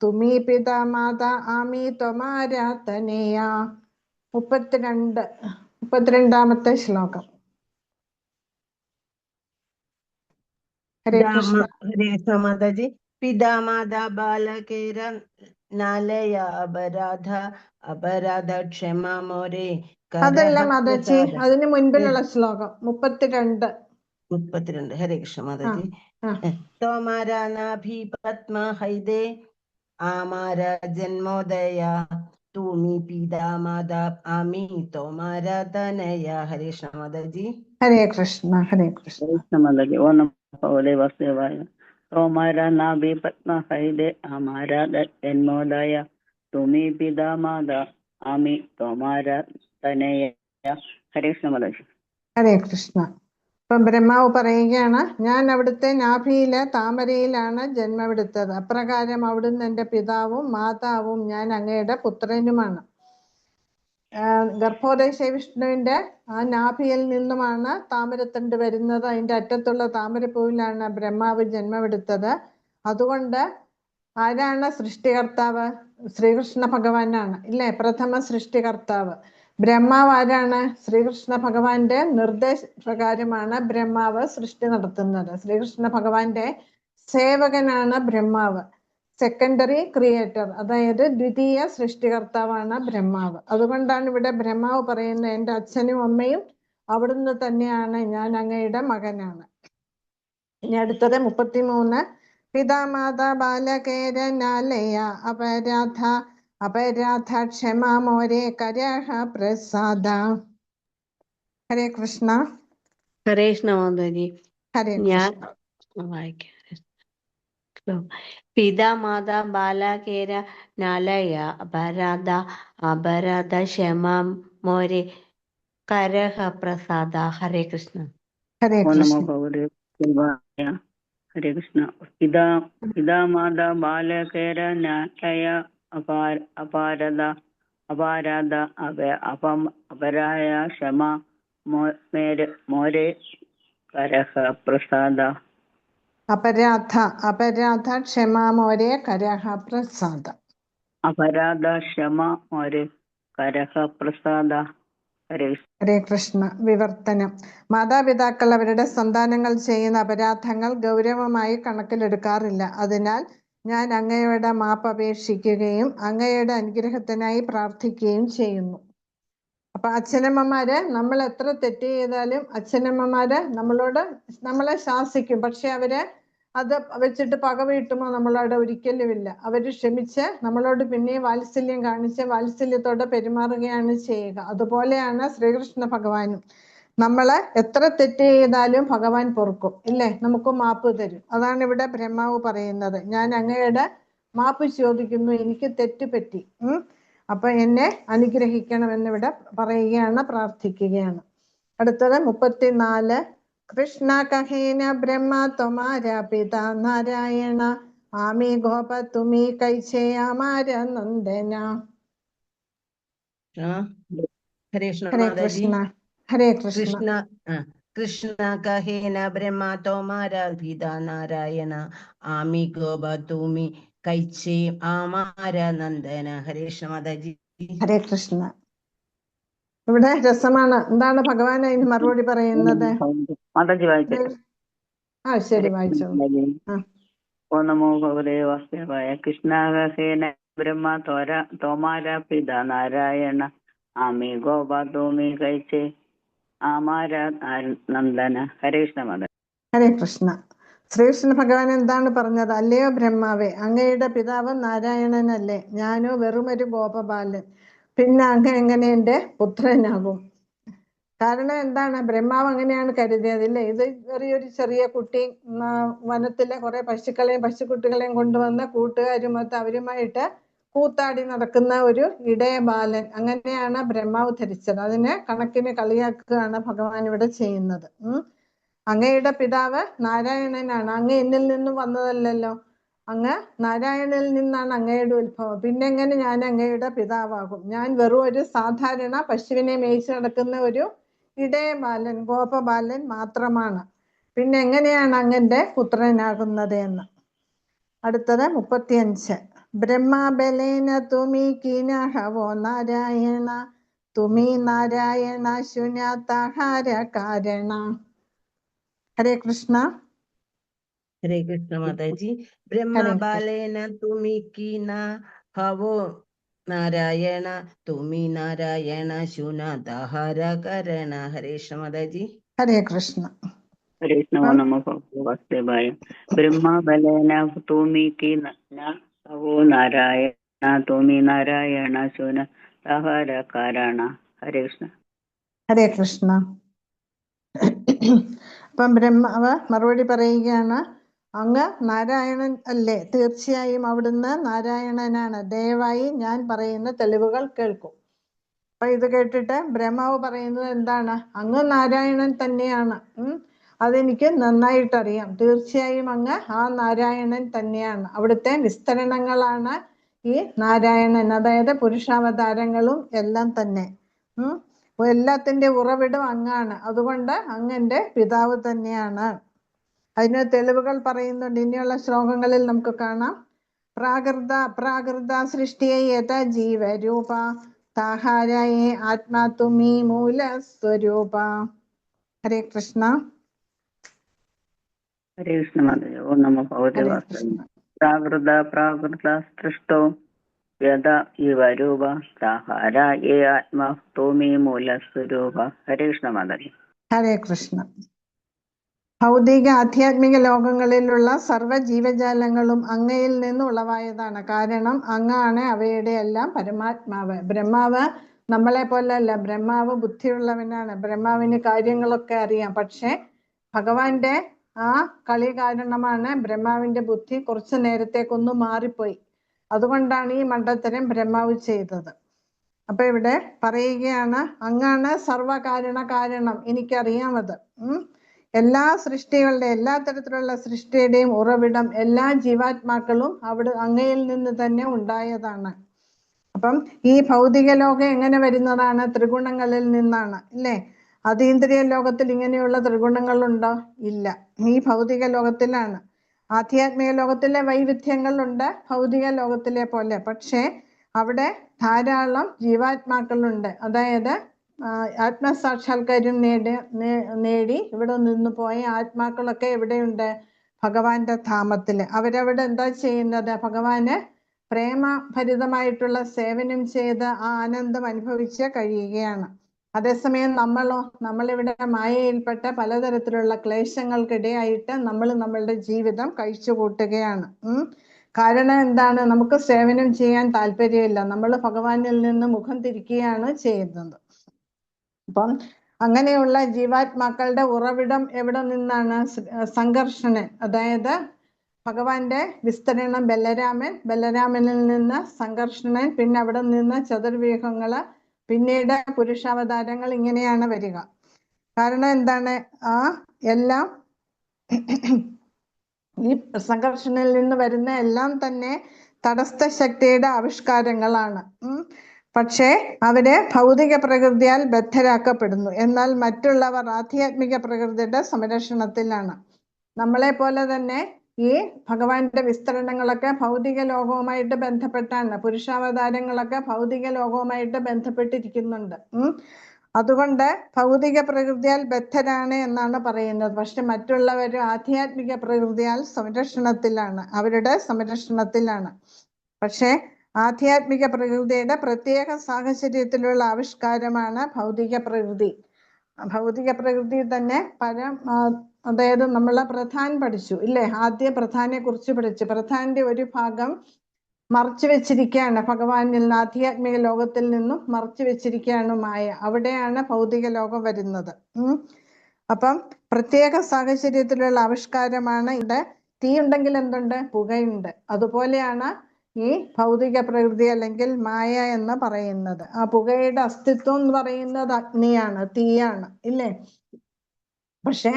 തുമി പിത മാത ആമി തൊമാര തനേയ. 32ാമത്തെ ശ്ലോകം. ഹരേ കൃഷ്ണ. ഹരേ മാതാജി. പിതാ മാതാ ബാലകേര നാലയ അപരാധ ക്ഷമ മോരെ. അതല്ല മാതാജി, അതിന് മുൻപിലുള്ള ശ്ലോകം 32. ഹരേ കൃഷ്ണ മാതാജി. തോമാര നാഭി പത്മ ഹൈദേ ആമാര ജന്മോദയ തുമി പിതാ മാതാ ആമി തോമാര തനയ. ഹരേ കൃഷ്ണ മാതാജി. ഹരേ കൃഷ്ണ. ഹരേ കൃഷ്ണ. ഓ നമഃ ഭഗവതേ വാസുദേവായ. തോമാര നാഭി പത്മ ഹൈദേ ആമാര ജന്മോദയ തുമി പിതാ മാതാ ആമി തോമാര തനയ. ഹരേ കൃഷ്ണ മാതാജി. ഹരേ കൃഷ്ണ. ഇപ്പം ബ്രഹ്മാവ് പറയുകയാണ്, ഞാൻ അവിടുത്തെ നാഭിയിലെ താമരയിലാണ് ജന്മമെടുത്തത്. അപ്രകാരം അവിടുന്ന് എൻ്റെ പിതാവും മാതാവും ഞാൻ അങ്ങയുടെ പുത്രനുമാണ്. ഗർഭോദയ വിഷ്ണുവിന്റെ ആ നാഭിയിൽ നിന്നുമാണ് താമരത്തണ്ട് വരുന്നത്. അതിൻ്റെ അറ്റത്തുള്ള താമരപ്പൂവിലാണ് ബ്രഹ്മാവ് ജന്മമെടുത്തത്. അതുകൊണ്ട് ആരാണ് സൃഷ്ടികർത്താവ്? ശ്രീകൃഷ്ണ ഭഗവാനാണ്, ഇല്ലേ? പ്രഥമ സൃഷ്ടികർത്താവ്. ബ്രഹ്മാവ് ആരാണ്? ശ്രീകൃഷ്ണ ഭഗവാന്റെ നിർദ്ദേശപ്രകാരമാണ് ബ്രഹ്മാവ് സൃഷ്ടി നടത്തുന്നത്. ശ്രീകൃഷ്ണ ഭഗവാന്റെ സേവകനാണ് ബ്രഹ്മാവ്. സെക്കൻഡറി ക്രിയേറ്റർ, അതായത് ദ്വിതീയ സൃഷ്ടികർത്താവാണ് ബ്രഹ്മാവ്. അതുകൊണ്ടാണ് ഇവിടെ ബ്രഹ്മാവ് പറയുന്നത്, എൻ്റെ അച്ഛനും അമ്മയും അവിടുന്ന് തന്നെയാണ്, ഞാൻ അങ്ങയുടെ മകനാണ്. ഇനി അടുത്തത് 33. പിതാമാതാ ബാലകേരനാലയ അപരാധ ക്ഷമാ മോരെ കരഹ പ്രസാദ. ഹരേ കൃഷ്ണ. ഹരേ കൃഷ്ണ മാതാജി. ഹരേ ഞാൻ കൃഷ്ണ. വായിക്കാം. പിതാ മാതാ ബാലകേര നാലയ അപരാധ ക്ഷമാ മോരെ കരഹ പ്രസാദ. ഹരേ കൃഷ്ണ. ഹരേ ഓ നമഃ കൃഷ്ണ. ഭഗവതേ വാസുദേവായ. ഹരേ കൃഷ്ണ. പിതാ മാതാ ബാലകേര നാലയ അപാരാധ അപരായ ക്ഷമ മോരെ കരഹ പ്രസാദ. അപരാധ ക്ഷമാ മോരെ കരഹ പ്രസാദ. അപരാധ ക്ഷമ മോരെ കരഹ പ്രസാദ. ഹരേ കൃഷ്ണ. വിവർത്തനം. മാതാപിതാക്കൾ അവരുടെ സന്താനങ്ങൾ ചെയ്യുന്ന അപരാധങ്ങൾ ഗൗരവമായി കണക്കിലെടുക്കാറില്ല. അതിനാൽ ഞാൻ അങ്ങയോട് മാപ്പ് അപേക്ഷിക്കുകയും അങ്ങയുടെ അനുഗ്രഹത്തിനായി പ്രാർത്ഥിക്കുകയും ചെയ്യുന്നു. അപ്പൊ അച്ഛനമ്മമാര് നമ്മൾ എത്ര തെറ്റ് ചെയ്താലും അച്ഛനമ്മമാര് നമ്മളെ ശാസിക്കും. പക്ഷെ അവര് അത് വെച്ചിട്ട് പക വീട്ടുമോ നമ്മളോട്? ഒരിക്കലുമില്ല. അവര് ക്ഷമിച്ച് നമ്മളോട് പിന്നെയും വാത്സല്യം കാണിച്ച് വാത്സല്യത്തോടെ പെരുമാറുകയാണ് ചെയ്യുക. അതുപോലെയാണ് ശ്രീകൃഷ്ണ ഭഗവാനും. നമ്മള് എത്ര തെറ്റ് ചെയ്താലും ഭഗവാൻ പൊറുക്കും, ഇല്ലേ? നമുക്ക് മാപ്പ് തരും. അതാണ് ഇവിടെ ബ്രഹ്മാവ് പറയുന്നത്, ഞാൻ അങ്ങയുടെ മാപ്പ് ചോദിക്കുന്നു, എനിക്ക് തെറ്റുപറ്റി, അപ്പൊ എന്നെ അനുഗ്രഹിക്കണം എന്നിവിടെ പറയുകയാണ്, പ്രാർത്ഥിക്കുകയാണ്. അടുത്തത് 34. കൃഷ്ണ കഹേന ബ്രഹ്മ ത്വമാര പിതാ നാരായണ ആമി ഗോപ തുമി കൈച്ചേ അമാര നന്ദന. ഹരേ കൃഷ്ണ ഹരേ മാതാജി. കൃഷ്ണ. ഹരേ കൃഷ്ണ. കൃഷ്ണ കഹേന ബ്രഹ്മ ത്വമാര പിതാ നാരായണ ആമി ഗോപ തുമി കൈച്ചേ അമാര നന്ദന. ഹരേ കൃഷ്ണ മാതാജി. ഹരേ കൃഷ്ണ. ഇവിടെ രസമാണ്. എന്താണ് ഭഗവാൻ അതിന് മറുപടി പറയുന്നത്? മാതാജി വായിച്ചത്. ശരി, വായിച്ചോ. ഓ നമോ ഭഗവതേ വാസുദേവായ. കൃഷ്ണാഹേന ബ്രഹ്മ തോമാര പിതാ നാരായണ ആമി ഗോപ തോമി കൈച്ചേ നന്ദന. ഹരേ കൃഷ്ണ മാതാജി. ഹരേ കൃഷ്ണ. ശ്രീകൃഷ്ണ ഭഗവാൻ എന്താണ് പറഞ്ഞത്? അല്ലയോ ബ്രഹ്മാവേ, അങ്ങയുടെ പിതാവ് നാരായണനല്ലേ? ഞാനോ വെറുമൊരു ഗോപബാലൻ. പിന്നെ അങ്ങ് എങ്ങനെ എൻ്റെ പുത്രനാകും? കാരണം എന്താണ്? ബ്രഹ്മാവ് അങ്ങനെയാണ് കരുതിയത്, ഇല്ലേ? ഇത് ചെറിയ കുട്ടി വനത്തിലെ കുറെ പശുക്കളെയും പശുക്കുട്ടികളെയും കൊണ്ടുവന്ന് കൂട്ടുകാരുമൊത്ത് അവരുമായിട്ട് കൂത്താടി നടക്കുന്ന ഒരു ഇടയ ബാലൻ, അങ്ങനെയാണ് ബ്രഹ്മാവ് ധരിച്ചത്. അതിനെ കണക്കിന് കളിയാക്കുകയാണ് ഭഗവാൻ ഇവിടെ ചെയ്യുന്നത്. അങ്ങയുടെ പിതാവ് നാരായണനാണ്. അങ്ങ് എന്നിൽ നിന്നും വന്നതല്ലല്ലോ. അങ്ങ് നാരായണനിൽ നിന്നാണ് അങ്ങയുടെ ഉത്ഭവം. പിന്നെ എങ്ങനെ ഞാൻ അങ്ങയുടെ പിതാവാകും? ഞാൻ വെറും ഒരു സാധാരണ പശുവിനെ മേയിച്ച് നടക്കുന്ന ഒരു ഇടയ ബാലൻ, ഗോപബാലൻ മാത്രമാണ്. പിന്നെ എങ്ങനെയാണ് അങ്ങന്റെ പുത്രനാകുന്നത് എന്ന്. അടുത്തത് 35. ബ്രഹ്മബലേന തുമി കീനഹവോ നാരായണ, തുമി നാരായണ ശുന്യതാഹാര കാരണ. ഹരേ കൃഷ്ണ. ഹരേ കൃഷ്ണ മാതാജി. ഹരേ കൃഷ്ണ. ബ്രഹ്മബാലേന തുമി കീന ഹവോ നാരായണ, തുമി നാരായണ ശുനദാഹാര കരണ. ഹരേ കൃഷ്ണ മാതാജി. ഹരേ കൃഷ്ണ. ഹരേ കൃഷ്ണ. ഓ നമോ വാസുദേവായ. ബ്രഹ്മബലേന തുമി നവോ നാരായണ, തുമി നാരായണ ശൂനദാഹാര കാരണ. ഹരേ കൃഷ്ണ. ഹരേ കൃഷ്ണ. അപ്പം ബ്രഹ്മാവ് മറുപടി പറയുകയാണ്, അങ്ങ് നാരായണൻ അല്ലേ? തീർച്ചയായും അവിടുന്ന് നാരായണനാണ്. ദയവായി ഞാൻ പറയുന്ന തെളിവുകൾ കേൾക്കൂ. അപ്പൊ ഇത് കേട്ടിട്ട് ബ്രഹ്മാവ് പറയുന്നത് എന്താണ്? അങ്ങ് നാരായണൻ തന്നെയാണ്. അതെനിക്ക് നന്നായിട്ടറിയാം. തീർച്ചയായും അങ്ങ് ആ നാരായണൻ തന്നെയാണ്. അവിടുത്തെ വിസ്തരണങ്ങളാണ് ഈ നാരായണൻ, അതായത് പുരുഷാവതാരങ്ങളും എല്ലാം തന്നെ. എല്ലാത്തിന്റെ ഉറവിടം അങ്ങാണ്. അതുകൊണ്ട് അങ്ങന്റെ പിതാവ് തന്നെയാണ്. അതിന് തെളിവുകൾ പറയുന്നുണ്ട്. ഇനിയുള്ള ശ്ലോകങ്ങളിൽ നമുക്ക് കാണാം. പ്രാകൃത അപ്രാകൃത സൃഷ്ടിയെ യഥ ജീവരൂപ, താഹാരയെ ആത്മാ തുമി മൂലസ്വരൂപ. ഹരേ കൃഷ്ണ. ഹരേ കൃഷ്ണ മാതാജി. ഓ നമോ ഭഗവതേ വാസുദേവായ. പ്രാകൃത പ്രാകൃത സൃഷ്ടോ യഥാ ഇവ രൂപ, താഹാരയെ ആത്മാ തുമി മൂലസ്വരൂപ. ഹരേ കൃഷ്ണ മാതാജി. ഹരേ കൃഷ്ണ. ഭൗതിക ആധ്യാത്മിക ലോകങ്ങളിലുള്ള സർവ്വ ജീവജാലങ്ങളും അങ്ങയിൽ നിന്ന് ഉളവായതാണ്. കാരണം അങ്ങാണ് അവയുടെ എല്ലാം പരമാത്മാവ്. ബ്രഹ്മാവ് നമ്മളെ പോലല്ല. ബ്രഹ്മാവ് ബുദ്ധിയുള്ളവനാണ്. ബ്രഹ്മാവിന് കാര്യങ്ങളൊക്കെ അറിയാം. പക്ഷെ ഭഗവാന്റെ ആ കളി കാരണമാണ് ബ്രഹ്മാവിന്റെ ബുദ്ധി കുറച്ചു നേരത്തേക്കൊന്ന് മാറിപ്പോയി. അതുകൊണ്ടാണ് ഈ മണ്ടത്തരം ബ്രഹ്മാവ് ചെയ്തത്. അപ്പൊ ഇവിടെ പറയുകയാണ്, അങ്ങാണ് സർവകാരണ കാരണം. എനിക്കറിയാമത്. എല്ലാ സൃഷ്ടികളുടെ, എല്ലാ തരത്തിലുള്ള സൃഷ്ടിയുടെയും ഉറവിടം, എല്ലാ ജീവാത്മാക്കളും അവിടെ അങ്ങയിൽ നിന്ന് തന്നെ ഉണ്ടായതാണ്. അപ്പം ഈ ഭൗതിക ലോകം എങ്ങനെ വരുന്നതാണ്? ത്രിഗുണങ്ങളിൽ നിന്നാണ്, ഇല്ലേ? അതീന്ദ്രിയ ലോകത്തിൽ ഇങ്ങനെയുള്ള ത്രിഗുണങ്ങളുണ്ടോ? ഇല്ല. ഈ ഭൗതിക ലോകത്തിലാണ്. ആധ്യാത്മിക ലോകത്തിലെ വൈവിധ്യങ്ങളുണ്ട് ഭൗതിക ലോകത്തിലെ പോലെ. പക്ഷേ അവിടെ ധാരാളം ജീവാത്മാക്കളുണ്ട്. അതായത് ആത്മസാക്ഷാത്കാരം നേടി ഇവിടെ നിന്ന് പോയ ആത്മാക്കളൊക്കെ എവിടെയുണ്ട്? ഭഗവാന്റെ ധാമത്തില്. അവരവിടെ എന്താ ചെയ്യുന്നത്? ഭഗവാന് പ്രേമഭരിതമായിട്ടുള്ള സേവനം ചെയ്ത് ആ ആനന്ദം അനുഭവിച്ച് കഴിയുകയാണ്. അതേസമയം നമ്മളിവിടെ മായയിൽപ്പെട്ട പലതരത്തിലുള്ള ക്ലേശങ്ങൾക്കിടയായിട്ട് നമ്മളുടെ ജീവിതം കഴിച്ചു കൂട്ടുകയാണ്. കാരണം എന്താണ്? നമുക്ക് സേവനം ചെയ്യാൻ താല്പര്യമില്ല. നമ്മൾ ഭഗവാനിൽ നിന്ന് മുഖം തിരിക്കുകയാണ് ചെയ്യുന്നത്. അപ്പം അങ്ങനെയുള്ള ജീവാത്മാക്കളുടെ ഉറവിടം എവിടെ നിന്നാണ്? സംഘർഷണൻ, അതായത് ഭഗവാന്റെ വിസ്തരണം ബലരാമനിൽ നിന്ന് സംഘർഷണൻ, പിന്നെ അവിടെ നിന്ന് ചതുർവ്യൂഹങ്ങള്, പിന്നീട് പുരുഷാവതാരങ്ങൾ, ഇങ്ങനെയാണ് വരിക. കാരണം എന്താണ്? എല്ലാം ഈ സംഘർഷണിൽ നിന്ന് വരുന്ന എല്ലാം തന്നെ തടസ്ഥ ശക്തിയുടെ ആവിഷ്കാരങ്ങളാണ്. പക്ഷേ അവര് ഭൗതിക പ്രകൃതിയാൽ ബദ്ധരാക്കപ്പെടുന്നു. എന്നാൽ മറ്റുള്ളവർ ആധ്യാത്മിക പ്രകൃതിയുടെ സംരക്ഷണത്തിലാണ്. നമ്മളെ പോലെ തന്നെ ഈ ഭഗവാന്റെ വിസ്തരണങ്ങളൊക്കെ ഭൗതിക ലോകവുമായിട്ട് ബന്ധപ്പെട്ടാണ്. പുരുഷാവതാരങ്ങളൊക്കെ ഭൗതിക ലോകവുമായിട്ട് ബന്ധപ്പെട്ടിരിക്കുന്നുണ്ട്. അതുകൊണ്ട് ഭൗതിക പ്രകൃതിയാൽ ബദ്ധരാണ് എന്നാണ് പറയുന്നത്. പക്ഷെ മറ്റുള്ളവർ ആധ്യാത്മിക പ്രകൃതിയാൽ സംരക്ഷണത്തിലാണ്, അവരുടെ സംരക്ഷണത്തിലാണ്. പക്ഷെ ആധ്യാത്മിക പ്രകൃതിയുടെ പ്രത്യേക സാഹചര്യത്തിലുള്ള ആവിഷ്കാരമാണ് ഭൗതിക പ്രകൃതി. ഭൗതിക പ്രകൃതി തന്നെ അതായത് നമ്മളെ പ്രധാൻ പഠിച്ചു ഇല്ലേ? ആദ്യ പ്രധാനെ കുറിച്ച് പഠിച്ചു. പ്രധാന്റെ ഒരു ഭാഗം മറച്ചു വെച്ചിരിക്കുകയാണ്, ഭഗവാനിൽ നിന്ന്, ആധ്യാത്മിക ലോകത്തിൽ നിന്നും മറച്ചു വെച്ചിരിക്കുകയാണ് മായ. അവിടെയാണ് ഭൗതിക ലോകം വരുന്നത്. അപ്പം പ്രത്യേക സാഹചര്യത്തിലുള്ള ആവിഷ്കാരമാണ് ഇവിടെ. തീ ഉണ്ടെങ്കിൽ എന്തുണ്ട്? പുകയുണ്ട്. അതുപോലെയാണ് ഈ ഭൗതിക പ്രകൃതി അല്ലെങ്കിൽ മായ എന്ന് പറയുന്നത്. ആ പുകയുടെ അസ്തിത്വം എന്ന് പറയുന്നത് അഗ്നിയാണ്, തീയാണ് ഇല്ലേ? പക്ഷെ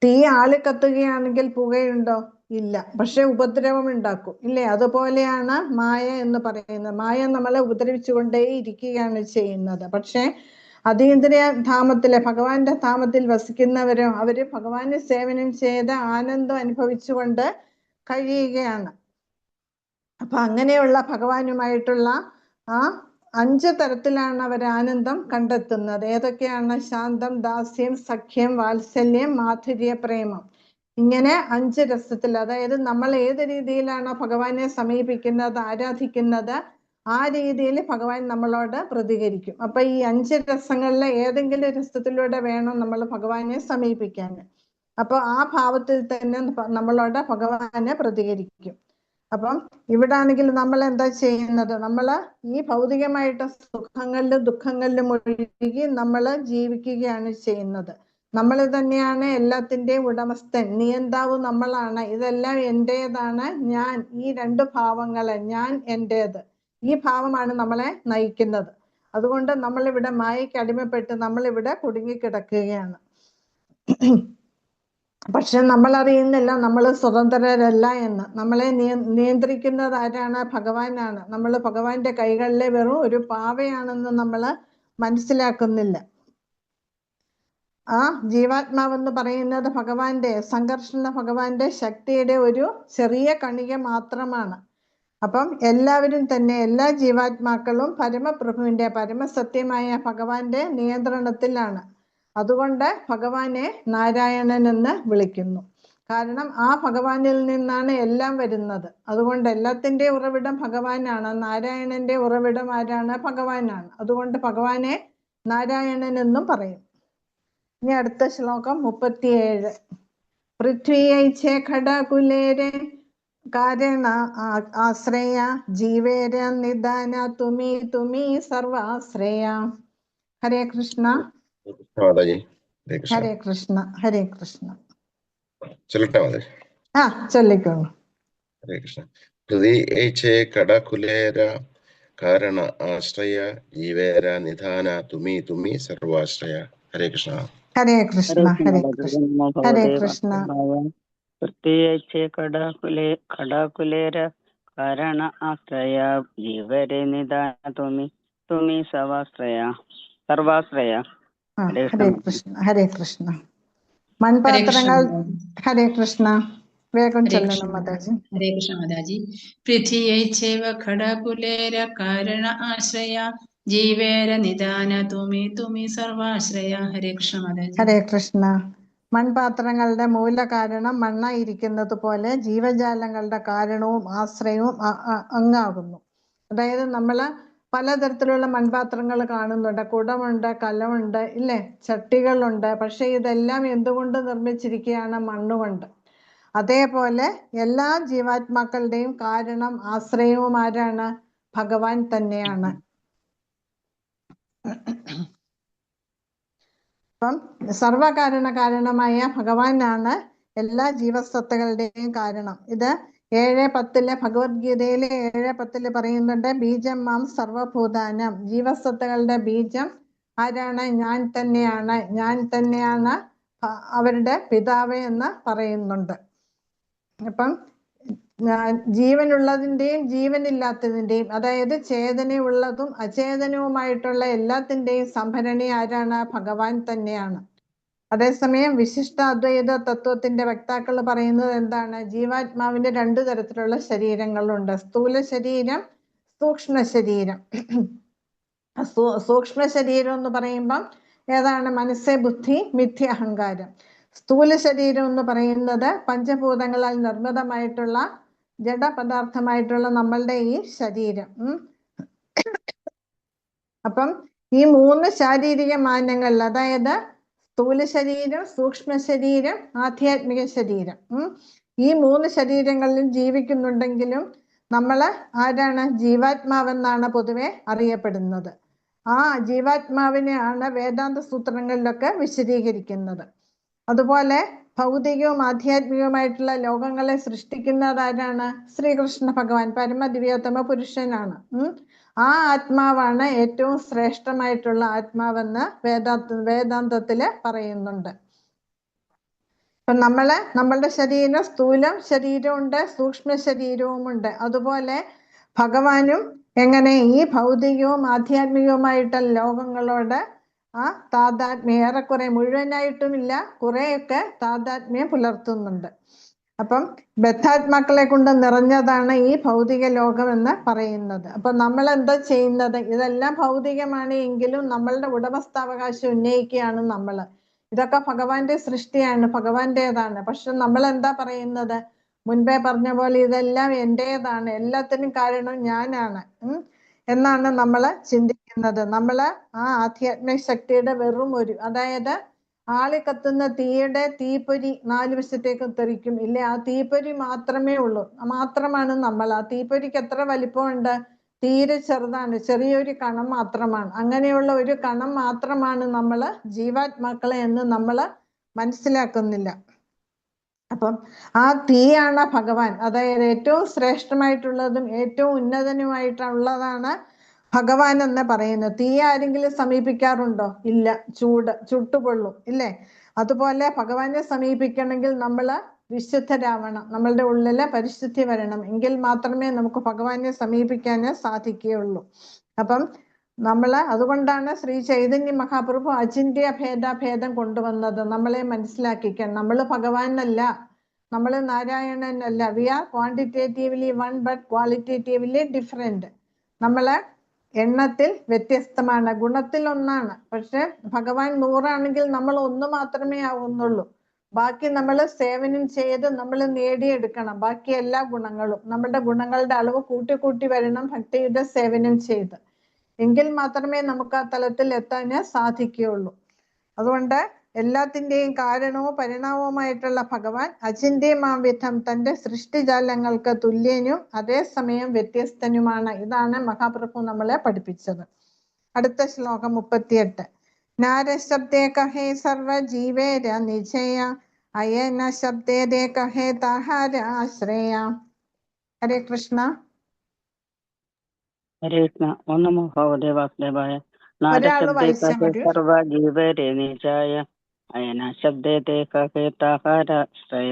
തീ ആളിക്കത്തുകയാണെങ്കിൽ പുകയുണ്ടോ? ഇല്ല. പക്ഷെ ഉപദ്രവം ഉണ്ടാക്കും ഇല്ലേ? അതുപോലെയാണ് മായ എന്ന് പറയുന്നത്. മായ നമ്മളെ ഉപദ്രവിച്ചുകൊണ്ടേ ഇരിക്കുകയാണ് ചെയ്യുന്നത്. പക്ഷെ അതീന്ദ്രിയ ധാമത്തിലെ ഭഗവാന്റെ ധാമത്തിൽ വസിക്കുന്നവരോ അവര് ഭഗവാന് സേവനം ചെയ്ത് ആനന്ദം അനുഭവിച്ചുകൊണ്ട് കഴിയുകയാണ്. അപ്പൊ അങ്ങനെയുള്ള ഭഗവാനുമായിട്ടുള്ള ആ 5 തരത്തിലാണ് അവർ ആനന്ദം കണ്ടെത്തുന്നത്. ഏതൊക്കെയാണ്? ശാന്തം, ദാസ്യം, സഖ്യം, വാത്സല്യം, മാധുര്യ, പ്രേമം. ഇങ്ങനെ 5 രസത്തിൽ, അതായത് നമ്മൾ ഏത് രീതിയിലാണോ ഭഗവാനെ സമീപിക്കുന്നത്, ആരാധിക്കുന്നത്, ആ രീതിയിൽ ഭഗവാൻ നമ്മളോട് പ്രതികരിക്കും. അപ്പൊ ഈ 5 രസങ്ങളിലെ ഏതെങ്കിലും രസത്തിലൂടെ വേണം നമ്മൾ ഭഗവാനെ സമീപിക്കാൻ. അപ്പൊ ആ ഭാവത്തിൽ തന്നെ നമ്മളോട് ഭഗവാനെ പ്രതികരിക്കും. അപ്പം ഇവിടെ ആണെങ്കിൽ നമ്മൾ എന്താ ചെയ്യുന്നത്? നമ്മൾ ഈ ഭൗതികമായിട്ട് സുഖങ്ങളിലും ദുഃഖങ്ങളിലും ഒഴുകി നമ്മൾ ജീവിക്കുകയാണ് ചെയ്യുന്നത്. നമ്മൾ തന്നെയാണ് എല്ലാത്തിൻ്റെയും ഉടമസ്ഥൻ, നിയന്താവ് നമ്മളാണ്. ഇതെല്ലാം എൻ്റേതാണ്, ഞാൻ. ഈ 2 ഭാവങ്ങള്, ഞാൻ, എൻ്റേത്, ഈ ഭാവമാണ് നമ്മളെ നയിക്കുന്നത്. അതുകൊണ്ട് നമ്മളിവിടെ മായയ്ക്ക് അടിമപ്പെട്ട് നമ്മളിവിടെ കുടുങ്ങിക്കിടക്കുകയാണ്. പക്ഷെ നമ്മൾ അറിയുന്നില്ല നമ്മൾ സ്വതന്ത്രരല്ല എന്ന്. നമ്മളെ നിയന്ത്രിക്കുന്നത് ആരാണ്? ഭഗവാനാണ്. നമ്മൾ ഭഗവാന്റെ കൈകളിലെ വെറും ഒരു പാവയാണെന്ന് നമ്മൾ മനസ്സിലാക്കുന്നില്ല. ആ ജീവാത്മാവെന്ന് പറയുന്നത് ഭഗവാന്റെ സംഘർഷണ, ഭഗവാന്റെ ശക്തിയുടെ ഒരു ചെറിയ കണിക മാത്രമാണ്. അപ്പം എല്ലാവരും തന്നെ, എല്ലാ ജീവാത്മാക്കളും പരമപ്രഭുവിന്റെ, പരമസത്യമായ ഭഗവാന്റെ നിയന്ത്രണത്തിലാണ്. അതുകൊണ്ട് ഭഗവാനെ നാരായണൻ എന്ന് വിളിക്കുന്നു. കാരണം ആ ഭഗവാനിൽ നിന്നാണ് എല്ലാം വരുന്നത്. അതുകൊണ്ട് എല്ലാത്തിൻ്റെ ഉറവിടം ഭഗവാനാണ്. നാരായണന്റെ ഉറവിടം ആരാണ്? ഭഗവാനാണ്. അതുകൊണ്ട് ഭഗവാനെ നാരായണൻ എന്നും പറയും. ഇനി അടുത്ത ശ്ലോകം 37. പൃഥ്വിയൈഛേ ഘടകുലേരെ കാരണ ആശ്രയ ജീവേര നിദാന തുമി തുമി സർവാശ്രയ. ഹരേ കൃഷ്ണ. ഹരേ കൃഷ്ണ. ഹരേ കൃഷ്ണ. ചൊല്ലിക്കോളൂ. ഹരേ കൃഷ്ണ. പൃഥ്വിയൈഛേ ഘടകുലേര കാരണ ആശ്രയ ജീവേര നിധാന തുമി തുമി സർവാശ്രയ. ഹരേ കൃഷ്ണ. ഹരേ കൃഷ്ണ. ഹരേ കൃഷ്ണ. ഹരേ കൃഷ്ണ. പ്രത്യേകിച്ച് ഘടകുലേര കാരണ ആശ്രയ ജീവരെ നിദാന തുമി തുമി സർവാശ്രയ. ഹരേ കൃഷ്ണ. ഹരേ കൃഷ്ണ. മൺപാത്രങ്ങൾ. ഹരേ കൃഷ്ണ. വേഗം ചൊല്ലണം മാതാജി. ഹരേ കൃഷ്ണ മാതാജി. പൃഥ്വിയൈഛേവ ഘടകുലേര കാരണ ആശ്രയ ജീവേര നിദാന തുമി തുമി സർവാശ്രയ. ഹരേ കൃഷ്ണ മാതാജി. ഹരേ കൃഷ്ണ. മൺപാത്രങ്ങളുടെ മൂല കാരണം മണ്ണായിരിക്കുന്നത് പോലെ ജീവജാലങ്ങളുടെ കാരണവും ആശ്രയവും അങ്ങാകുന്നു. അതായത് നമ്മൾ പലതരത്തിലുള്ള മൺപാത്രങ്ങൾ കാണുന്നുണ്ട്. കുടമുണ്ട്, കലമുണ്ട് ഇല്ലേ? ചട്ടികളുണ്ട്. പക്ഷെ ഇതെല്ലാം എന്തുകൊണ്ട് നിർമ്മിച്ചിരിക്കുകയാണ്? മണ്ണുകൊണ്ട്. അതേപോലെ എല്ലാ ജീവാത്മാക്കളുടെയും കാരണം ആശ്രയവും ആരാണ്? ഭഗവാൻ തന്നെയാണ്. അപ്പം സർവകാരണമായ ഭഗവാനാണ് എല്ലാ ജീവസത്തകളുടെയും കാരണം. ഇത് 7:10 ഭഗവത്ഗീതയിലെ 7:10 പറയുന്നുണ്ട്. ബീജം മാം സർവഭൂതാനം. ജീവസത്തകളുടെ ബീജം ആരാണ്? ഞാൻ തന്നെയാണ്. ഞാൻ തന്നെയാണ് അവരുടെ പിതാവ് എന്ന് പറയുന്നുണ്ട്. അപ്പം ജീവനുള്ളതിൻ്റെയും ജീവനില്ലാത്തതിൻ്റെയും, അതായത് ചേതനയുള്ളതും അചേതനവുമായിട്ടുള്ള എല്ലാത്തിൻ്റെയും സംഭരണി ആരാണ്? ഭഗവാൻ തന്നെയാണ്. അതേസമയം വിശിഷ്ട അദ്വൈത തത്വത്തിന്റെ വക്താക്കൾ പറയുന്നത് എന്താണ്? ജീവാത്മാവിന്റെ 2 തരത്തിലുള്ള ശരീരങ്ങളുണ്ട്. സ്ഥൂല ശരീരം, സൂക്ഷ്മ ശരീരം. സൂക്ഷ്മ ശരീരം എന്ന് പറയുമ്പം ഏതാണ്? മനസ്സ്, ബുദ്ധി, മിഥ്യ, അഹങ്കാരം. സ്ഥൂല ശരീരം എന്ന് പറയുന്നത് പഞ്ചഭൂതങ്ങളാൽ നിർമ്മിതമായിട്ടുള്ള ജഡപദാർത്ഥമായിട്ടുള്ള നമ്മളുടെ ഈ ശരീരം. അപ്പം ഈ 3 ശാരീരിക മാനങ്ങളിൽ, അതായത് സ്ഥൂല ശരീരം, സൂക്ഷ്മ ശരീരം, ആധ്യാത്മിക ശരീരം. ഈ 3 ശരീരങ്ങളിലും ജീവിക്കുന്നുണ്ടെങ്കിലും നമ്മള് ആരാണ്? ജീവാത്മാവെന്നാണ് പൊതുവെ അറിയപ്പെടുന്നത്. ആ ജീവാത്മാവിനെയാണ് വേദാന്ത സൂത്രങ്ങളിലൊക്കെ വിശദീകരിക്കുന്നത്. അതുപോലെ ഭൗതികവും ആധ്യാത്മികവുമായിട്ടുള്ള ലോകങ്ങളെ സൃഷ്ടിക്കുന്നത് ആരാണ്? ശ്രീകൃഷ്ണ ഭഗവാൻ, പരമദിവ്യോത്തമ പുരുഷനാണ്. ആ ആത്മാവാണ് ഏറ്റവും ശ്രേഷ്ഠമായിട്ടുള്ള ആത്മാവെന്ന് വേദാന്തത്തില് പറയുന്നുണ്ട്. അപ്പൊ നമ്മളുടെ ശരീരം സ്ഥൂലം ശരീരമുണ്ട്, സൂക്ഷ്മ ശരീരവുമുണ്ട്. അതുപോലെ ഭഗവാനും എങ്ങനെ ഈ ഭൗതികവും ആധ്യാത്മികവുമായിട്ടുള്ള ലോകങ്ങളോട് താതാത്മ്യം, ഏറെക്കുറെ മുഴുവനായിട്ടുമില്ല, കുറെയൊക്കെ താതാത്മ്യം പുലർത്തുന്നുണ്ട്. അപ്പം ബദ്ധാത്മാക്കളെ കൊണ്ട് നിറഞ്ഞതാണ് ഈ ഭൗതിക ലോകം എന്ന് പറയുന്നത്. അപ്പൊ നമ്മൾ എന്താ ചെയ്യുന്നത്? ഇതെല്ലാം ഭൗതികമാണ് എങ്കിലും നമ്മളുടെ ഉടമസ്ഥാവകാശം ഉന്നയിക്കുകയാണ് നമ്മള്. ഇതൊക്കെ ഭഗവാന്റെ സൃഷ്ടിയാണ്, ഭഗവാന്റേതാണ്. പക്ഷെ നമ്മൾ എന്താ പറയുന്നത്? മുൻപേ പറഞ്ഞ പോലെ ഇതെല്ലാം എന്റേതാണ്, എല്ലാത്തിനും കാരണം ഞാനാണ് എന്നാണ് നമ്മള് ചിന്തിക്കുന്നത്. നമ്മള് ആ ആധ്യാത്മിക ശക്തിയുടെ വെറും അതായത് ആളി കത്തുന്ന തീയുടെ തീപ്പൊരി 4 വശത്തേക്ക് തെറിക്കും ഇല്ലേ? ആ തീപ്പൊരി മാത്രമേ ഉള്ളൂ, മാത്രമാണ് നമ്മൾ. ആ തീപ്പൊരിക്ക് എത്ര വലിപ്പമുണ്ട്? തീരെ ചെറുതാണ്, ചെറിയൊരു കണം മാത്രമാണ്. അങ്ങനെയുള്ള ഒരു കണം മാത്രമാണ് നമ്മള് ജീവാത്മാക്കളെ എന്ന് നമ്മള് മനസ്സിലാക്കുന്നില്ല. അപ്പം ആ തീയാണ് ഭഗവാൻ. അതായത് ഏറ്റവും ശ്രേഷ്ഠമായിട്ടുള്ളതും ഏറ്റവും ഉന്നതനുമായിട്ടുള്ളതാണ് ഭഗവാൻ എന്ന് പറയുന്നത്. തീ ആരെങ്കിലും സമീപിക്കാറുണ്ടോ? ഇല്ല, ചുട്ടുപൊള്ളും ഇല്ലേ? അതുപോലെ ഭഗവാനെ സമീപിക്കണമെങ്കിൽ നമ്മള് വിശുദ്ധരാവണം, നമ്മളുടെ ഉള്ളില് പരിശുദ്ധി വരണം. എങ്കിൽ മാത്രമേ നമുക്ക് ഭഗവാനെ സമീപിക്കാന് സാധിക്കുകയുള്ളൂ. അപ്പം അതുകൊണ്ടാണ് ശ്രീ ചൈതന്യ മഹാപ്രഭു അചിന്ത്യ ഭേദം കൊണ്ടുവന്നത്, നമ്മളെ മനസ്സിലാക്കിക്കാൻ. നമ്മള് ഭഗവാനല്ല, നമ്മള് നാരായണനല്ല. We are quantitatively one but qualitatively different. നമ്മള് എണ്ണത്തിൽ വ്യത്യസ്തമാണ്, ഗുണത്തിൽ ഒന്നാണ്. പക്ഷെ ഭഗവാൻ 100 ആണെങ്കിൽ നമ്മൾ 1 മാത്രമേ ആവുന്നുള്ളൂ. ബാക്കി നമ്മൾ സേവനം ചെയ്ത് നമ്മൾ നേടിയെടുക്കണം ബാക്കി എല്ലാ ഗുണങ്ങളും. നമ്മുടെ ഗുണങ്ങളുടെ അളവ് കൂട്ടി വരണം ഭക്തിയുടെ സേവനം ചെയ്ത്. എങ്കിൽ മാത്രമേ നമുക്ക് ആ തലത്തിൽ എത്താൻ സാധിക്കുകയുള്ളൂ. അതുകൊണ്ട് എല്ലാത്തിൻ്റെയും കാരണവും പരിണാമവുമായിട്ടുള്ള ഭഗവാൻ അചിന്ത്യമാം വിധം തൻ്റെ സൃഷ്ടിജാലങ്ങൾക്ക് തുല്യനും അതേസമയം വ്യത്യസ്തനുമാണ്. ഇതാണ് മഹാപ്രഭു നമ്മളെ പഠിപ്പിച്ചത്. അടുത്ത ശ്ലോകം 38. നാരശബ്ദേ കഹേ സർവ ജീവേര നിജയ അയന ശബ്ദേ കഹേ താഹാര ആശ്രയ. ഹരേ കൃഷ്ണ. ഹരേ കൃഷ്ണ. ഓം നമോ ഭഗവതേ വാസുദേവായ. ഒരാള് വായിച്ചാൽ മതി. സർവ ജീവരേ നിജായ അയന ശബ്ദേ കഹേ താഹാരാശ്രയ.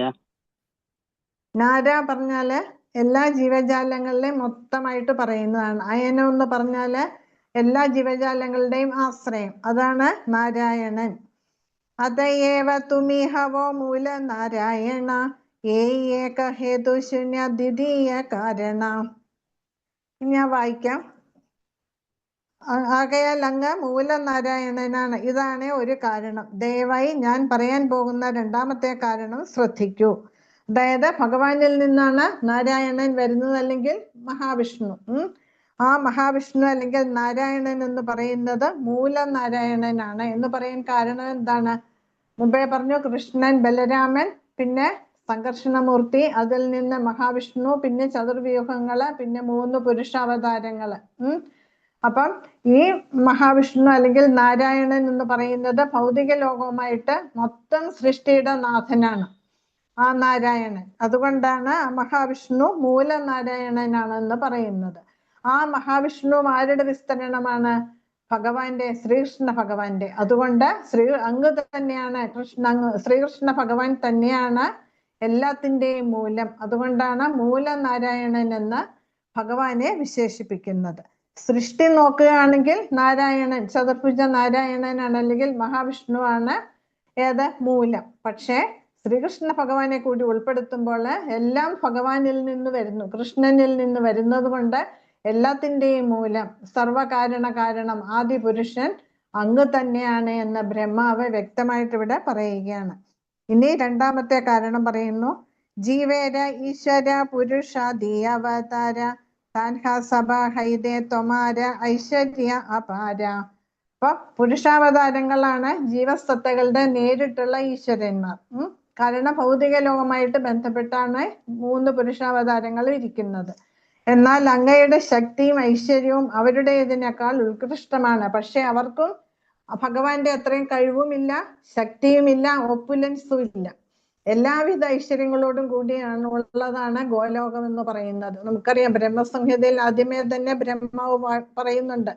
നാര പറഞ്ഞാല് എല്ലാ ജീവജാലങ്ങളിലെയും മൊത്തമായിട്ട് പറയുന്നതാണ്. അയനം എന്ന് പറഞ്ഞാല് എല്ലാ ജീവജാലങ്ങളുടെയും ആശ്രയം, അതാണ് നാരായണൻ. അതയേവ തുമിഹവോ മൂല നാരായണ ഏക ഹേതു ശൂന്യ ദ്വിതീയ കാരണ. ഞാൻ വായിക്കാം. ആകയാൽ അങ്ങ് മൂലനാരായണനാണ്, ഇതാണ് ഒരു കാരണം. ദയവായി ഞാൻ പറയാൻ പോകുന്ന 2ാമത്തെ കാരണം ശ്രദ്ധിക്കൂ. അതായത് ഭഗവാനിൽ നിന്നാണ് നാരായണൻ വരുന്നത്, അല്ലെങ്കിൽ മഹാവിഷ്ണു. ആ മഹാവിഷ്ണു അല്ലെങ്കിൽ നാരായണൻ എന്ന് പറയുന്നത് മൂലനാരായണനാണ് എന്ന് പറയാൻ കാരണം എന്താണ്? മുമ്പേ പറഞ്ഞു, കൃഷ്ണൻ, ബലരാമൻ, പിന്നെ സംഘർഷണമൂർത്തി, അതിൽ നിന്ന് മഹാവിഷ്ണു, പിന്നെ ചതുർവ്യൂഹങ്ങള്, പിന്നെ 3 പുരുഷാവതാരങ്ങള്. അപ്പം ഈ മഹാവിഷ്ണു അല്ലെങ്കിൽ നാരായണൻ എന്ന് പറയുന്നത് ഭൗതിക ലോകവുമായിട്ട് മൊത്തം സൃഷ്ടിയുടെ നാഥനാണ് ആ നാരായണൻ. അതുകൊണ്ടാണ് മഹാവിഷ്ണു മൂലനാരായണനാണെന്ന് പറയുന്നത്. ആ മഹാവിഷ്ണു ആരുടെ വിസ്തരണമാണ്? ഭഗവാന്റെ, ശ്രീകൃഷ്ണ ഭഗവാന്റെ. അതുകൊണ്ട് അങ്ങ് തന്നെയാണ് ശ്രീകൃഷ്ണ ഭഗവാൻ തന്നെയാണ് എല്ലാത്തിൻ്റെയും മൂലം. അതുകൊണ്ടാണ് മൂലനാരായണൻ എന്ന് ഭഗവാനെ വിശേഷിപ്പിക്കുന്നത്. സൃഷ്ടി നോക്കുകയാണെങ്കിൽ നാരായണൻ, ചതുർഭുജ നാരായണനാണ്, അല്ലെങ്കിൽ മഹാവിഷ്ണു ആണ് മൂലം. പക്ഷേ ശ്രീകൃഷ്ണ ഭഗവാനെ കൂടി ഉൾപ്പെടുത്തുമ്പോൾ എല്ലാം ഭഗവാനിൽ നിന്ന് വരുന്നു, കൃഷ്ണനിൽ നിന്ന് വരുന്നത് കൊണ്ട് എല്ലാത്തിൻ്റെയും മൂലം, സർവകാരണം ആദിപുരുഷൻ അങ്ങ് തന്നെയാണ് എന്ന് ബ്രഹ്മാവ് വ്യക്തമായിട്ട് ഇവിടെ പറയുകയാണ്. ഇനി 2ാമത്തെ കാരണം പറയുന്നു. ജീവേര ഈശ്വര പുരുഷാദി അവതാര താൻഹ സഭ ഹൈദേ ത്വമാര ഐശ്വര്യ അപാര. അപ്പൊ പുരുഷാവതാരങ്ങളാണ് ജീവസത്തകളുടെ നേരിട്ടുള്ള ഈശ്വരന്മാർ. കാരണം ഭൗതിക ലോകമായിട്ട് ബന്ധപ്പെട്ടാണ് 3 പുരുഷാവതാരങ്ങൾ ഇരിക്കുന്നത്. എന്നാൽ അങ്ങയുടെ ശക്തിയും ഐശ്വര്യവും അവരുടേതിനേക്കാൾ ഉത്കൃഷ്ടമാണ്. പക്ഷെ അവർക്കും ഭഗവാന്റെ അത്രയും കഴിവുമില്ല, ശക്തിയുമില്ല, ഓപ്പുലൻസും ഇല്ല. എല്ലാവിധ ഐശ്വര്യങ്ങളോടും കൂടിയാണ് ഉള്ളതാണ് ഗോലോകം എന്ന് പറയുന്നത്. നമുക്കറിയാം, ബ്രഹ്മസംഹിതയിൽ ആദ്യമേ തന്നെ ബ്രഹ്മാവ് പറയുന്നുണ്ട്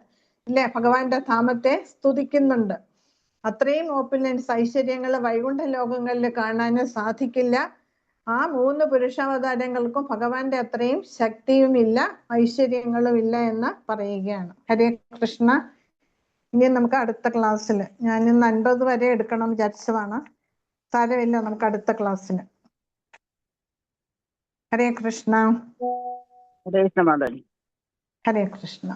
ഇല്ലേ, ഭഗവാന്റെ ധാമത്തെ സ്തുതിക്കുന്നുണ്ട്. അത്രയും ഓപ്പുലൻസ്, ഐശ്വര്യങ്ങൾ വൈകുണ്ഠ ലോകങ്ങളിൽ കാണാൻ സാധിക്കില്ല. ആ 3 പുരുഷാവതാരങ്ങൾക്കും ഭഗവാന്റെ അത്രയും ശക്തിയുമില്ല, ഐശ്വര്യങ്ങളും ഇല്ല എന്ന് പറയുകയാണ്. ഹരേ കൃഷ്ണ. ഇനി നമുക്ക് അടുത്ത ക്ലാസ്സിൽ, ഞാൻ ഇന്ന് 50 വരെ എടുക്കണം വിചാരിച്ചതാണ്. സാരമില്ല, നമുക്ക് അടുത്ത ക്ലാസ്സിന്. ഹരേ കൃഷ്ണ. ഹരേ കൃഷ്ണ മാതാജി. ഹരേ കൃഷ്ണ.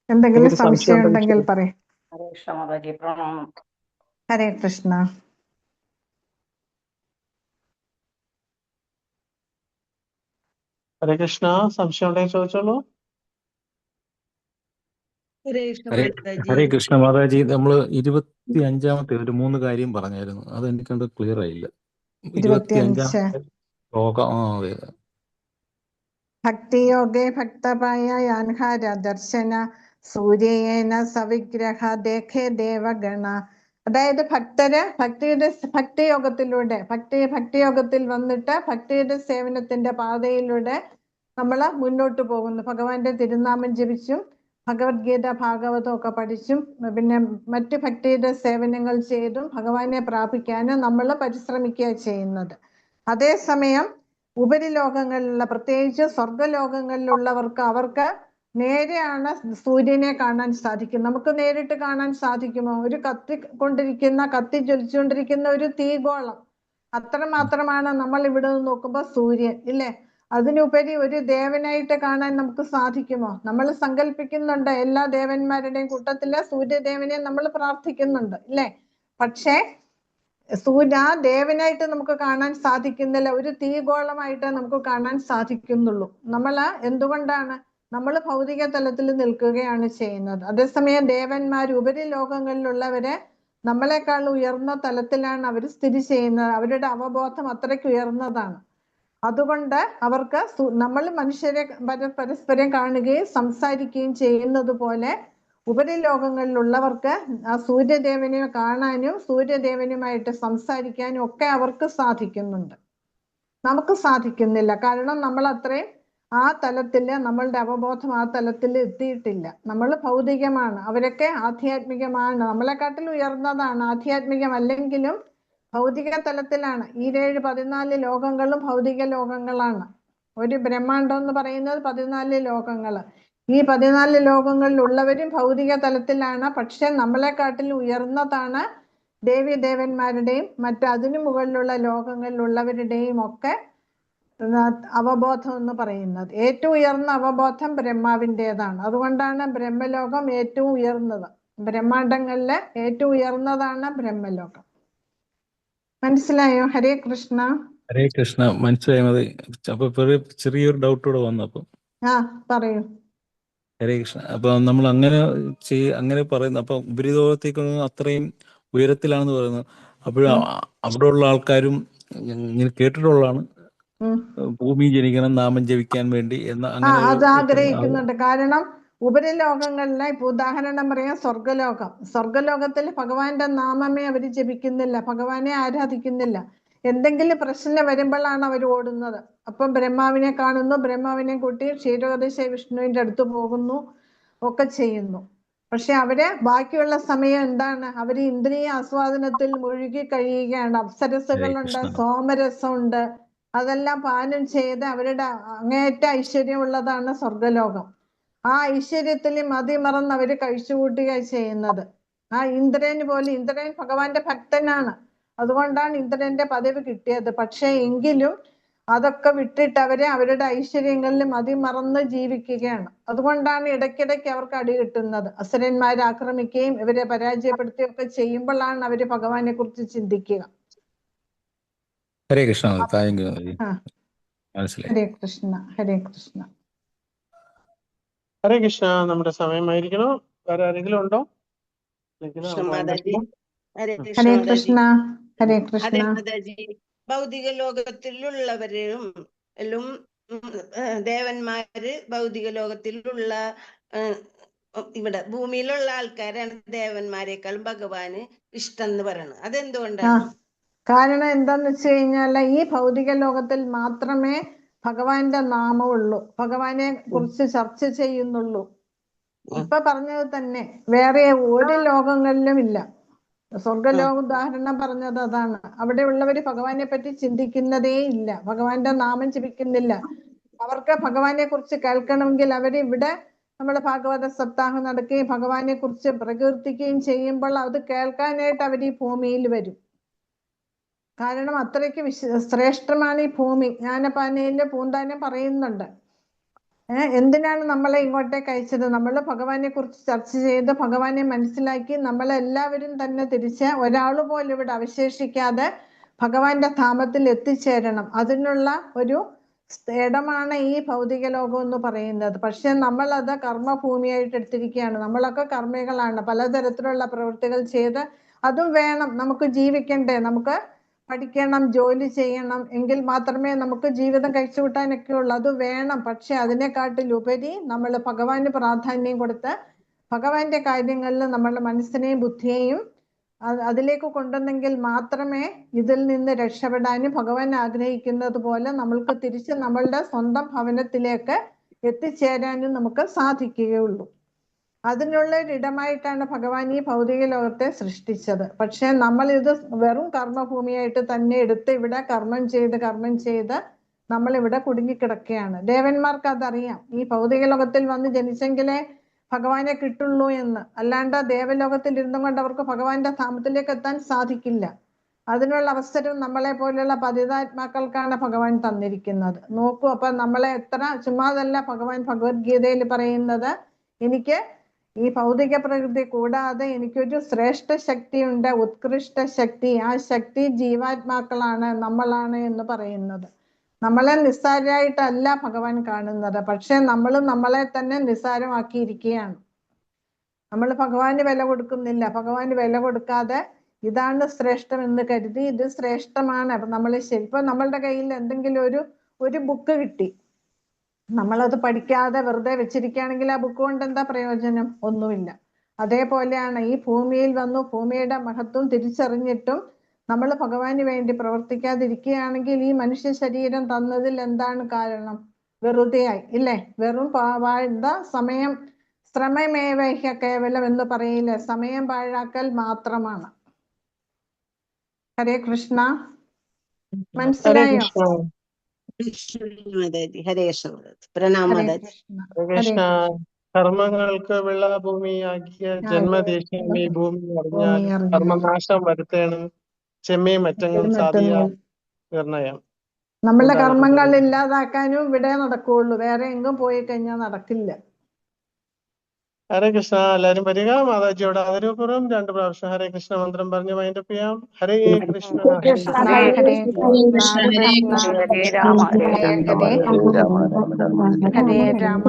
എന്തെങ്കിലും സംശയം ഉണ്ടെങ്കിൽ പറയും. ഹരേ കൃഷ്ണ മാതാജി, പ്രണാമം. ഹരേ കൃഷ്ണ. ഹരേ കൃഷ്ണ. സംശയം ഉണ്ടെങ്കിൽ ചോദിച്ചോളൂ. ഹരേ കൃഷ്ണ മാതാജി, നമ്മള് 25-ാമത്തെ ഒരു 3 കാര്യം പറഞ്ഞായിരുന്നു. അത് എനിക്കത് ക്ലിയർ ആയില്ല. 25-ാമത്തെ ശ്ലോകം. അതെ. ഭക്തിയോഗേ ഭക്തപായ യാൻഹാര ദർശന സൂര്യേന സവിഗ്രഹ ദേഖേ ദേവഗണ. അതായത് ഭക്തര് ഭക്തിയോഗത്തിൽ വന്നിട്ട് ഭക്തിയുടെ സേവനത്തിന്റെ പാതയിലൂടെ നമ്മൾ മുന്നോട്ട് പോകുന്നു. ഭഗവാന്റെ തിരുനാമം ജപിച്ചും ഭഗവത്ഗീത ഭാഗവതം ഒക്കെ പഠിച്ചും പിന്നെ മറ്റ് ഭക്തിയുടെ സേവനങ്ങൾ ചെയ്തും ഭഗവാനെ പ്രാപിക്കാൻ നമ്മൾ പരിശ്രമിക്കുക ചെയ്യുന്നത്. അതേസമയം ഉപരിലോകങ്ങളിലുള്ള, പ്രത്യേകിച്ച് സ്വർഗലോകങ്ങളിലുള്ളവർക്ക്, അവർക്ക് നേരെയാണ് സൂര്യനെ കാണാൻ സാധിക്കും. നമുക്ക് നേരിട്ട് കാണാൻ സാധിക്കുമോ? ഒരു കത്തി ജ്വലിച്ചുകൊണ്ടിരിക്കുന്ന ഒരു തീഗോളം അത്രമാത്രമാണ് നമ്മൾ ഇവിടെ നിന്ന് നോക്കുമ്പോൾ സൂര്യൻ, ഇല്ലേ? അതിനുപരി ഒരു ദേവനായിട്ട് കാണാൻ നമുക്ക് സാധിക്കുമോ? നമ്മൾ സങ്കല്പിക്കുന്നുണ്ട്, എല്ലാ ദേവന്മാരുടെയും കൂട്ടത്തില് സൂര്യദേവനെ നമ്മൾ പ്രാർത്ഥിക്കുന്നുണ്ട്, ഇല്ലേ? പക്ഷേ ആ ദേവനായിട്ട് നമുക്ക് കാണാൻ സാധിക്കുന്നില്ല, ഒരു തീഗോളമായിട്ട് നമുക്ക് കാണാൻ സാധിക്കുന്നുള്ളൂ. എന്തുകൊണ്ടാണ്? നമ്മൾ ഭൗതിക തലത്തിൽ നിൽക്കുകയാണ് ചെയ്യുന്നത്. അതേസമയം ദേവന്മാർ, ഉപരിലോകങ്ങളിലുള്ളവരെ നമ്മളെക്കാൾ ഉയർന്ന തലത്തിലാണ് അവർ സ്ഥിതി ചെയ്യുന്നത്. അവരുടെ അവബോധം അത്രയ്ക്ക് ഉയർന്നതാണ്. അതുകൊണ്ട് അവർക്ക് നമ്മൾ മനുഷ്യരെ പരസ്പരം കാണുകയും സംസാരിക്കുകയും ചെയ്യുന്നത് പോലെ ഉപരിലോകങ്ങളിലുള്ളവർക്ക് ആ സൂര്യദേവനെ കാണാനും സൂര്യദേവനുമായിട്ട് സംസാരിക്കാനും ഒക്കെ അവർക്ക് സാധിക്കുന്നുണ്ട്. നമുക്ക് സാധിക്കുന്നില്ല. കാരണം നമ്മൾ അത്രയും ആ തലത്തില്, നമ്മളുടെ അവബോധം ആ തലത്തിൽ എത്തിയിട്ടില്ല. നമ്മൾ ഭൗതികമാണ്, അവരൊക്കെ ആധ്യാത്മികമാണ്, നമ്മളെക്കാട്ടിൽ ഉയർന്നതാണ്. ആധ്യാത്മികമല്ലെങ്കിലും ഭൗതിക തലത്തിലാണ്. ഈ 14 ലോകങ്ങളും ഭൗതിക ലോകങ്ങളാണ്. ഒരു ബ്രഹ്മാണ്ടം എന്ന് പറയുന്നത് 14 ലോകങ്ങള്. ഈ 14 ലോകങ്ങളിലുള്ളവരും ഭൗതിക തലത്തിലാണ്. പക്ഷെ നമ്മളെക്കാട്ടിൽ ഉയർന്നതാണ് ദേവീദേവന്മാരുടെയും അതിനു മുകളിലുള്ള ലോകങ്ങളിലുള്ളവരുടെയും ഒക്കെ അവബോധം എന്ന് പറയുന്നത്. ഏറ്റവും ഉയർന്ന അവബോധം ബ്രഹ്മാവിൻ്റെതാണ്. അതുകൊണ്ടാണ് ബ്രഹ്മലോകം ഏറ്റവും ഉയർന്നത്. ബ്രഹ്മാണ്ടങ്ങളില് ഏറ്റവും ഉയർന്നതാണ് ബ്രഹ്മലോകം. മനസ്സിലായോ? ഹരേ കൃഷ്ണ. ഹരേ കൃഷ്ണ. മനസ്സിലായി മതി. അപ്പൊ ചെറിയൊരു ഡൗട്ട് കൂടെ വന്നപ്പോ പറയൂ. ഹരേ കൃഷ്ണ. അപ്പൊ നമ്മൾ അങ്ങനെ പറയുന്നു. അപ്പൊ ഉപരിലോകത്തേക്കൊന്നും അത്രയും ഉയരത്തിലാണെന്ന് പറയുന്നത്. അപ്പോഴും അവിടെ ഉള്ള ആൾക്കാരും ഇങ്ങനെ കേട്ടിട്ടുള്ളതാണ്, ഭൂമി ജനിക്കണം നാമം ജപിക്കാൻ വേണ്ടി അത് ആഗ്രഹിക്കുന്നുണ്ട്. കാരണം ഉപരിലോകങ്ങളിലെ, ഇപ്പൊ ഉദാഹരണം പറയാം, സ്വർഗലോകത്തിൽ ഭഗവാന്റെ നാമമേ അവർ ജപിക്കുന്നില്ല, ഭഗവാനെ ആരാധിക്കുന്നില്ല. എന്തെങ്കിലും പ്രശ്നം വരുമ്പോഴാണ് അവർ ഓടുന്നത്. അപ്പം ബ്രഹ്മാവിനെ കാണുന്നു, ബ്രഹ്മാവിനെ കൂട്ടി ക്ഷീരോദശ വിഷ്ണുവിന്റെ അടുത്ത് പോകുന്നു, ഒക്കെ ചെയ്യുന്നു. പക്ഷെ അവര് ബാക്കിയുള്ള സമയം എന്താണ്? അവര് ഇന്ദ്രിയ ആസ്വാദനത്തിൽ മുഴുകി കഴിയുകയാണ്. അപ്സരസുകളുണ്ട്, സോമരസമുണ്ട്, അതെല്ലാം പാനം ചെയ്ത് അവരുടെ അങ്ങേയറ്റ ഐശ്വര്യമുള്ളതാണ് സ്വർഗലോകം. ആ ഐശ്വര്യത്തിൽ മതിമറന്ന് അവര് കഴിച്ചുകൂട്ടുക ചെയ്യുന്നത്. ഇന്ദ്രൻ ഭഗവാന്റെ ഭക്തനാണ്, അതുകൊണ്ടാണ് ഇന്ദ്രന്റെ പദവി കിട്ടിയത്. പക്ഷെ എങ്കിലും അതൊക്കെ വിട്ടിട്ട് അവരുടെ ഐശ്വര്യങ്ങളിൽ മതിമറന്ന് ജീവിക്കുകയാണ്. അതുകൊണ്ടാണ് ഇടയ്ക്കിടയ്ക്ക് അവർക്ക് അടി കിട്ടുന്നത്. അസുരന്മാരെ ആക്രമിക്കുകയും ഇവരെ പരാജയപ്പെടുത്തുകയും ഒക്കെ ചെയ്യുമ്പോഴാണ് അവര് ഭഗവാനെ കുറിച്ച് ചിന്തിക്കുക. ഹരേ കൃഷ്ണ. ഹരേ കൃഷ്ണ. ഹരേ കൃഷ്ണ. ഹരേ കൃഷ്ണ. നമ്മുടെ സമയമായിരിക്കണം. വേറെ ആരെങ്കിലും ഉണ്ടോ? അല്ലെങ്കിൽ കൃഷ്ണ നമുക്ക് മാതാജി. ആരംഭിക്കാം. ഹരേ ഉം. കൃഷ്ണ ഹരേ മാതാജി. കൃഷ്ണ ഹരേ കൃഷ്ണ. അതെ മാതാജി, ഭൗതിക ലോകത്തിലുള്ളവരും എല്ലാം ദേവന്മാര് ഭൗതിക ലോകത്തിലുള്ള ഇവിടെ ഭൂമിയിലുള്ള ആൾക്കാരാണ് ദേവന്മാരെക്കാളും ഭഗവാന് ഇഷ്ടം എന്ന് പറയുന്നത്. ആ അതെന്തുകൊണ്ടാണ്? കാരണം എന്താന്ന് വെച്ച് കഴിഞ്ഞാല് ഈ ഭൗതിക ലോകത്തിൽ മാത്രമേ ഭഗവാന്റെ നാമമുള്ളൂ, ഭഗവാനെ കുറിച്ച് ചർച്ച ചെയ്യുന്നുള്ളൂ. ഇപ്പൊ പറഞ്ഞത് തന്നെ വേറെ ഒരു ലോകങ്ങളിലും ഇല്ല. സ്വർഗലോക ഉദാഹരണം പറഞ്ഞത് അതാണ്. അവിടെ ഉള്ളവര് ഭഗവാനെ പറ്റി ചിന്തിക്കുന്നതേ ഇല്ല, ഭഗവാന്റെ നാമം ജപിക്കുന്നില്ല. അവർക്ക് ഭഗവാനെ കുറിച്ച് കേൾക്കണമെങ്കിൽ അവര് ഇവിടെ നമ്മൾ ഭാഗവത സപ്താഹം നടക്കുകയും ഭഗവാനെ കുറിച്ച് പ്രകീർത്തിക്കുകയും ചെയ്യുമ്പോൾ അത് കേൾക്കാനായിട്ട് അവർ ഈ ഭൂമിയിൽ വരും. കാരണം അത്രയ്ക്ക് ശ്രേഷ്ഠമാണ് ഈ ഭൂമി. ജ്ഞാനപാനയില് പൂന്താനം പറയുന്നുണ്ട്, എന്തിനാണ് നമ്മളെ ഇങ്ങോട്ടേക്ക് അയച്ചത്? നമ്മൾ ഭഗവാനെ കുറിച്ച് ചർച്ച ചെയ്ത് ഭഗവാനെ മനസ്സിലാക്കി നമ്മളെല്ലാവരും തന്നെ തിരിച്ച് ഒരാൾ പോലും ഇവിടെ അവശേഷിക്കാതെ ഭഗവാന്റെ ധാമത്തിൽ എത്തിച്ചേരണം. അതിനുള്ള ഒരു ഇടമാണ് ഈ ഭൗതിക ലോകം എന്ന് പറയുന്നത്. പക്ഷെ നമ്മളത് കർമ്മഭൂമിയായിട്ട് എടുത്തിരിക്കുകയാണ്. നമ്മളൊക്കെ കർമ്മികളാണ്, പലതരത്തിലുള്ള പ്രവൃത്തികൾ ചെയ്ത് അതും വേണം, നമുക്ക് ജീവിക്കണ്ടേ, നമുക്ക് പഠിക്കണം, ജോലി ചെയ്യണം, എങ്കിൽ മാത്രമേ നമുക്ക് ജീവിതം കഴിച്ചു കൂട്ടാനൊക്കെ ഉള്ളൂ. അത് വേണം. പക്ഷെ അതിനെക്കാട്ടിലുപരി നമ്മൾ ഭഗവാന് പ്രാധാന്യം കൊടുത്ത് ഭഗവാന്റെ കാര്യങ്ങളിൽ നമ്മളുടെ മനസ്സിനെയും ബുദ്ധിയെയും അതിലേക്ക് കൊണ്ടുവന്നെങ്കിൽ മാത്രമേ ഇതിൽ നിന്ന് രക്ഷപ്പെടാനും ഭഗവാൻ ആഗ്രഹിക്കുന്നത് പോലെ നമ്മൾക്ക് തിരിച്ച് നമ്മളുടെ സ്വന്തം ഭവനത്തിലേക്ക് എത്തിച്ചേരാനും നമുക്ക് സാധിക്കുകയുള്ളൂ. അതിനുള്ള ഒരിടമായിട്ടാണ് ഭഗവാൻ ഈ ഭൗതിക ലോകത്തെ സൃഷ്ടിച്ചത്. പക്ഷെ നമ്മൾ ഇത് വെറും കർമ്മഭൂമിയായിട്ട് തന്നെ എടുത്ത് ഇവിടെ കർമ്മം ചെയ്ത് നമ്മളിവിടെ കുടുങ്ങിക്കിടക്കുകയാണ്. ദേവന്മാർക്ക് അതറിയാം, ഈ ഭൗതിക ലോകത്തിൽ വന്ന് ജനിച്ചെങ്കിലേ ഭഗവാനെ കിട്ടുള്ളൂ എന്ന്. അല്ലാണ്ട് ദേവലോകത്തിൽ ഇരുന്നും കൊണ്ട് അവർക്ക് ഭഗവാന്റെ ധാമത്തിലേക്ക് എത്താൻ സാധിക്കില്ല. അതിനുള്ള അവസരം നമ്മളെ പോലെയുള്ള പതിതാത്മാക്കൾക്കാണ് ഭഗവാൻ തന്നിരിക്കുന്നത്. നോക്കൂ, അപ്പൊ നമ്മളെ എത്ര ചുമ്മാതല്ല ഭഗവാൻ ഭഗവത്ഗീതയിൽ പറയുന്നത്, എനിക്ക് ഈ ഭൗതിക പ്രകൃതി കൂടാതെ എനിക്കൊരു ശ്രേഷ്ഠ ശക്തിയുണ്ട്, ഉത്കൃഷ്ട ശക്തി. ആ ശക്തി ജീവാത്മാക്കളാണ്, നമ്മളാണ് എന്ന് പറയുന്നത്. നമ്മളെ നിസ്സാരമായിട്ടല്ല ഭഗവാൻ കാണുന്നത്, പക്ഷെ നമ്മൾ നമ്മളെ തന്നെ നിസ്സാരമാക്കിയിരിക്കുകയാണ്. നമ്മൾ ഭഗവാന് വില കൊടുക്കുന്നില്ല. ഭഗവാന് വില കൊടുക്കാതെ ഇതാണ് ശ്രേഷ്ഠം എന്ന് കരുതി ഇത് ശ്രേഷ്ഠമാണ്. അപ്പൊ നമ്മൾ ഇപ്പൊ നമ്മളുടെ കയ്യിൽ എന്തെങ്കിലും ഒരു ബുക്ക് കിട്ടി, നമ്മളത് പഠിക്കാതെ വെറുതെ വെച്ചിരിക്കുകയാണെങ്കിൽ ആ ബുക്ക് കൊണ്ട് എന്താ പ്രയോജനം? ഒന്നുമില്ല. അതേപോലെയാണ് ഈ ഭൂമിയിൽ വന്നു ഭൂമിയുടെ മഹത്വം തിരിച്ചറിഞ്ഞിട്ടും നമ്മൾ ഭഗവാന് വേണ്ടി പ്രവർത്തിക്കാതിരിക്കുകയാണെങ്കിൽ ഈ മനുഷ്യ ശരീരം തന്നതിൽ എന്താണ് കാരണം? വെറുതെയായി ഇല്ലേ? വെറും എന്താ സമയം, ശ്രമമേവഹ്യ കേവലം എന്ന് പറയില്ലേ, സമയം പാഴാക്കൽ മാത്രമാണ്. ഹരേ കൃഷ്ണ. ഹരേ മനസ്സിലായോ? കൃഷ്ണ. ഹരേ കൃഷ്ണ. പ്രണാമ ഹരേ മാതാജി. കൃഷ്ണ. ഹരേ കൃഷ്ണ. കർമ്മങ്ങൾക്ക് വെള്ളഭൂമിയാക്കിയ ജന്മദേശം ഈ ഭൂമി അറിഞ്ഞാൽ കർമ്മനാശം വരുത്തേണം ചെമ്മേ മറ്റങ്ങൾ സാധിയ നിർണയം. നമ്മളെ കർമ്മങ്ങൾ ഇല്ലാതാക്കാനും ഇവിടെ നടക്കുകയുള്ളൂ, വേറെ എങ്ങും പോയി കഴിഞ്ഞാൽ നടക്കില്ല. ഹരേ കൃഷ്ണ. എല്ലാരും വരിക. മാതാജിയോട് ആദരവുപൂർവ്വം 2 പ്രാവശ്യം ഹരേ കൃഷ്ണ മന്ത്രം പറഞ്ഞ് വൈൻഡപ്പ് ചെയ്യാം. ഹരേ കൃഷ്ണ. കൃഷ്ണ ഹരേ കൃഷ്ണ കൃഷ്ണ ഹരേ കൃഷ്ണ കൃഷ്ണ ഹരേ രാമ ഹരേ ഹരേ രാമ ഹരേ രാമ രാമ രാമ ഹരേ രാമ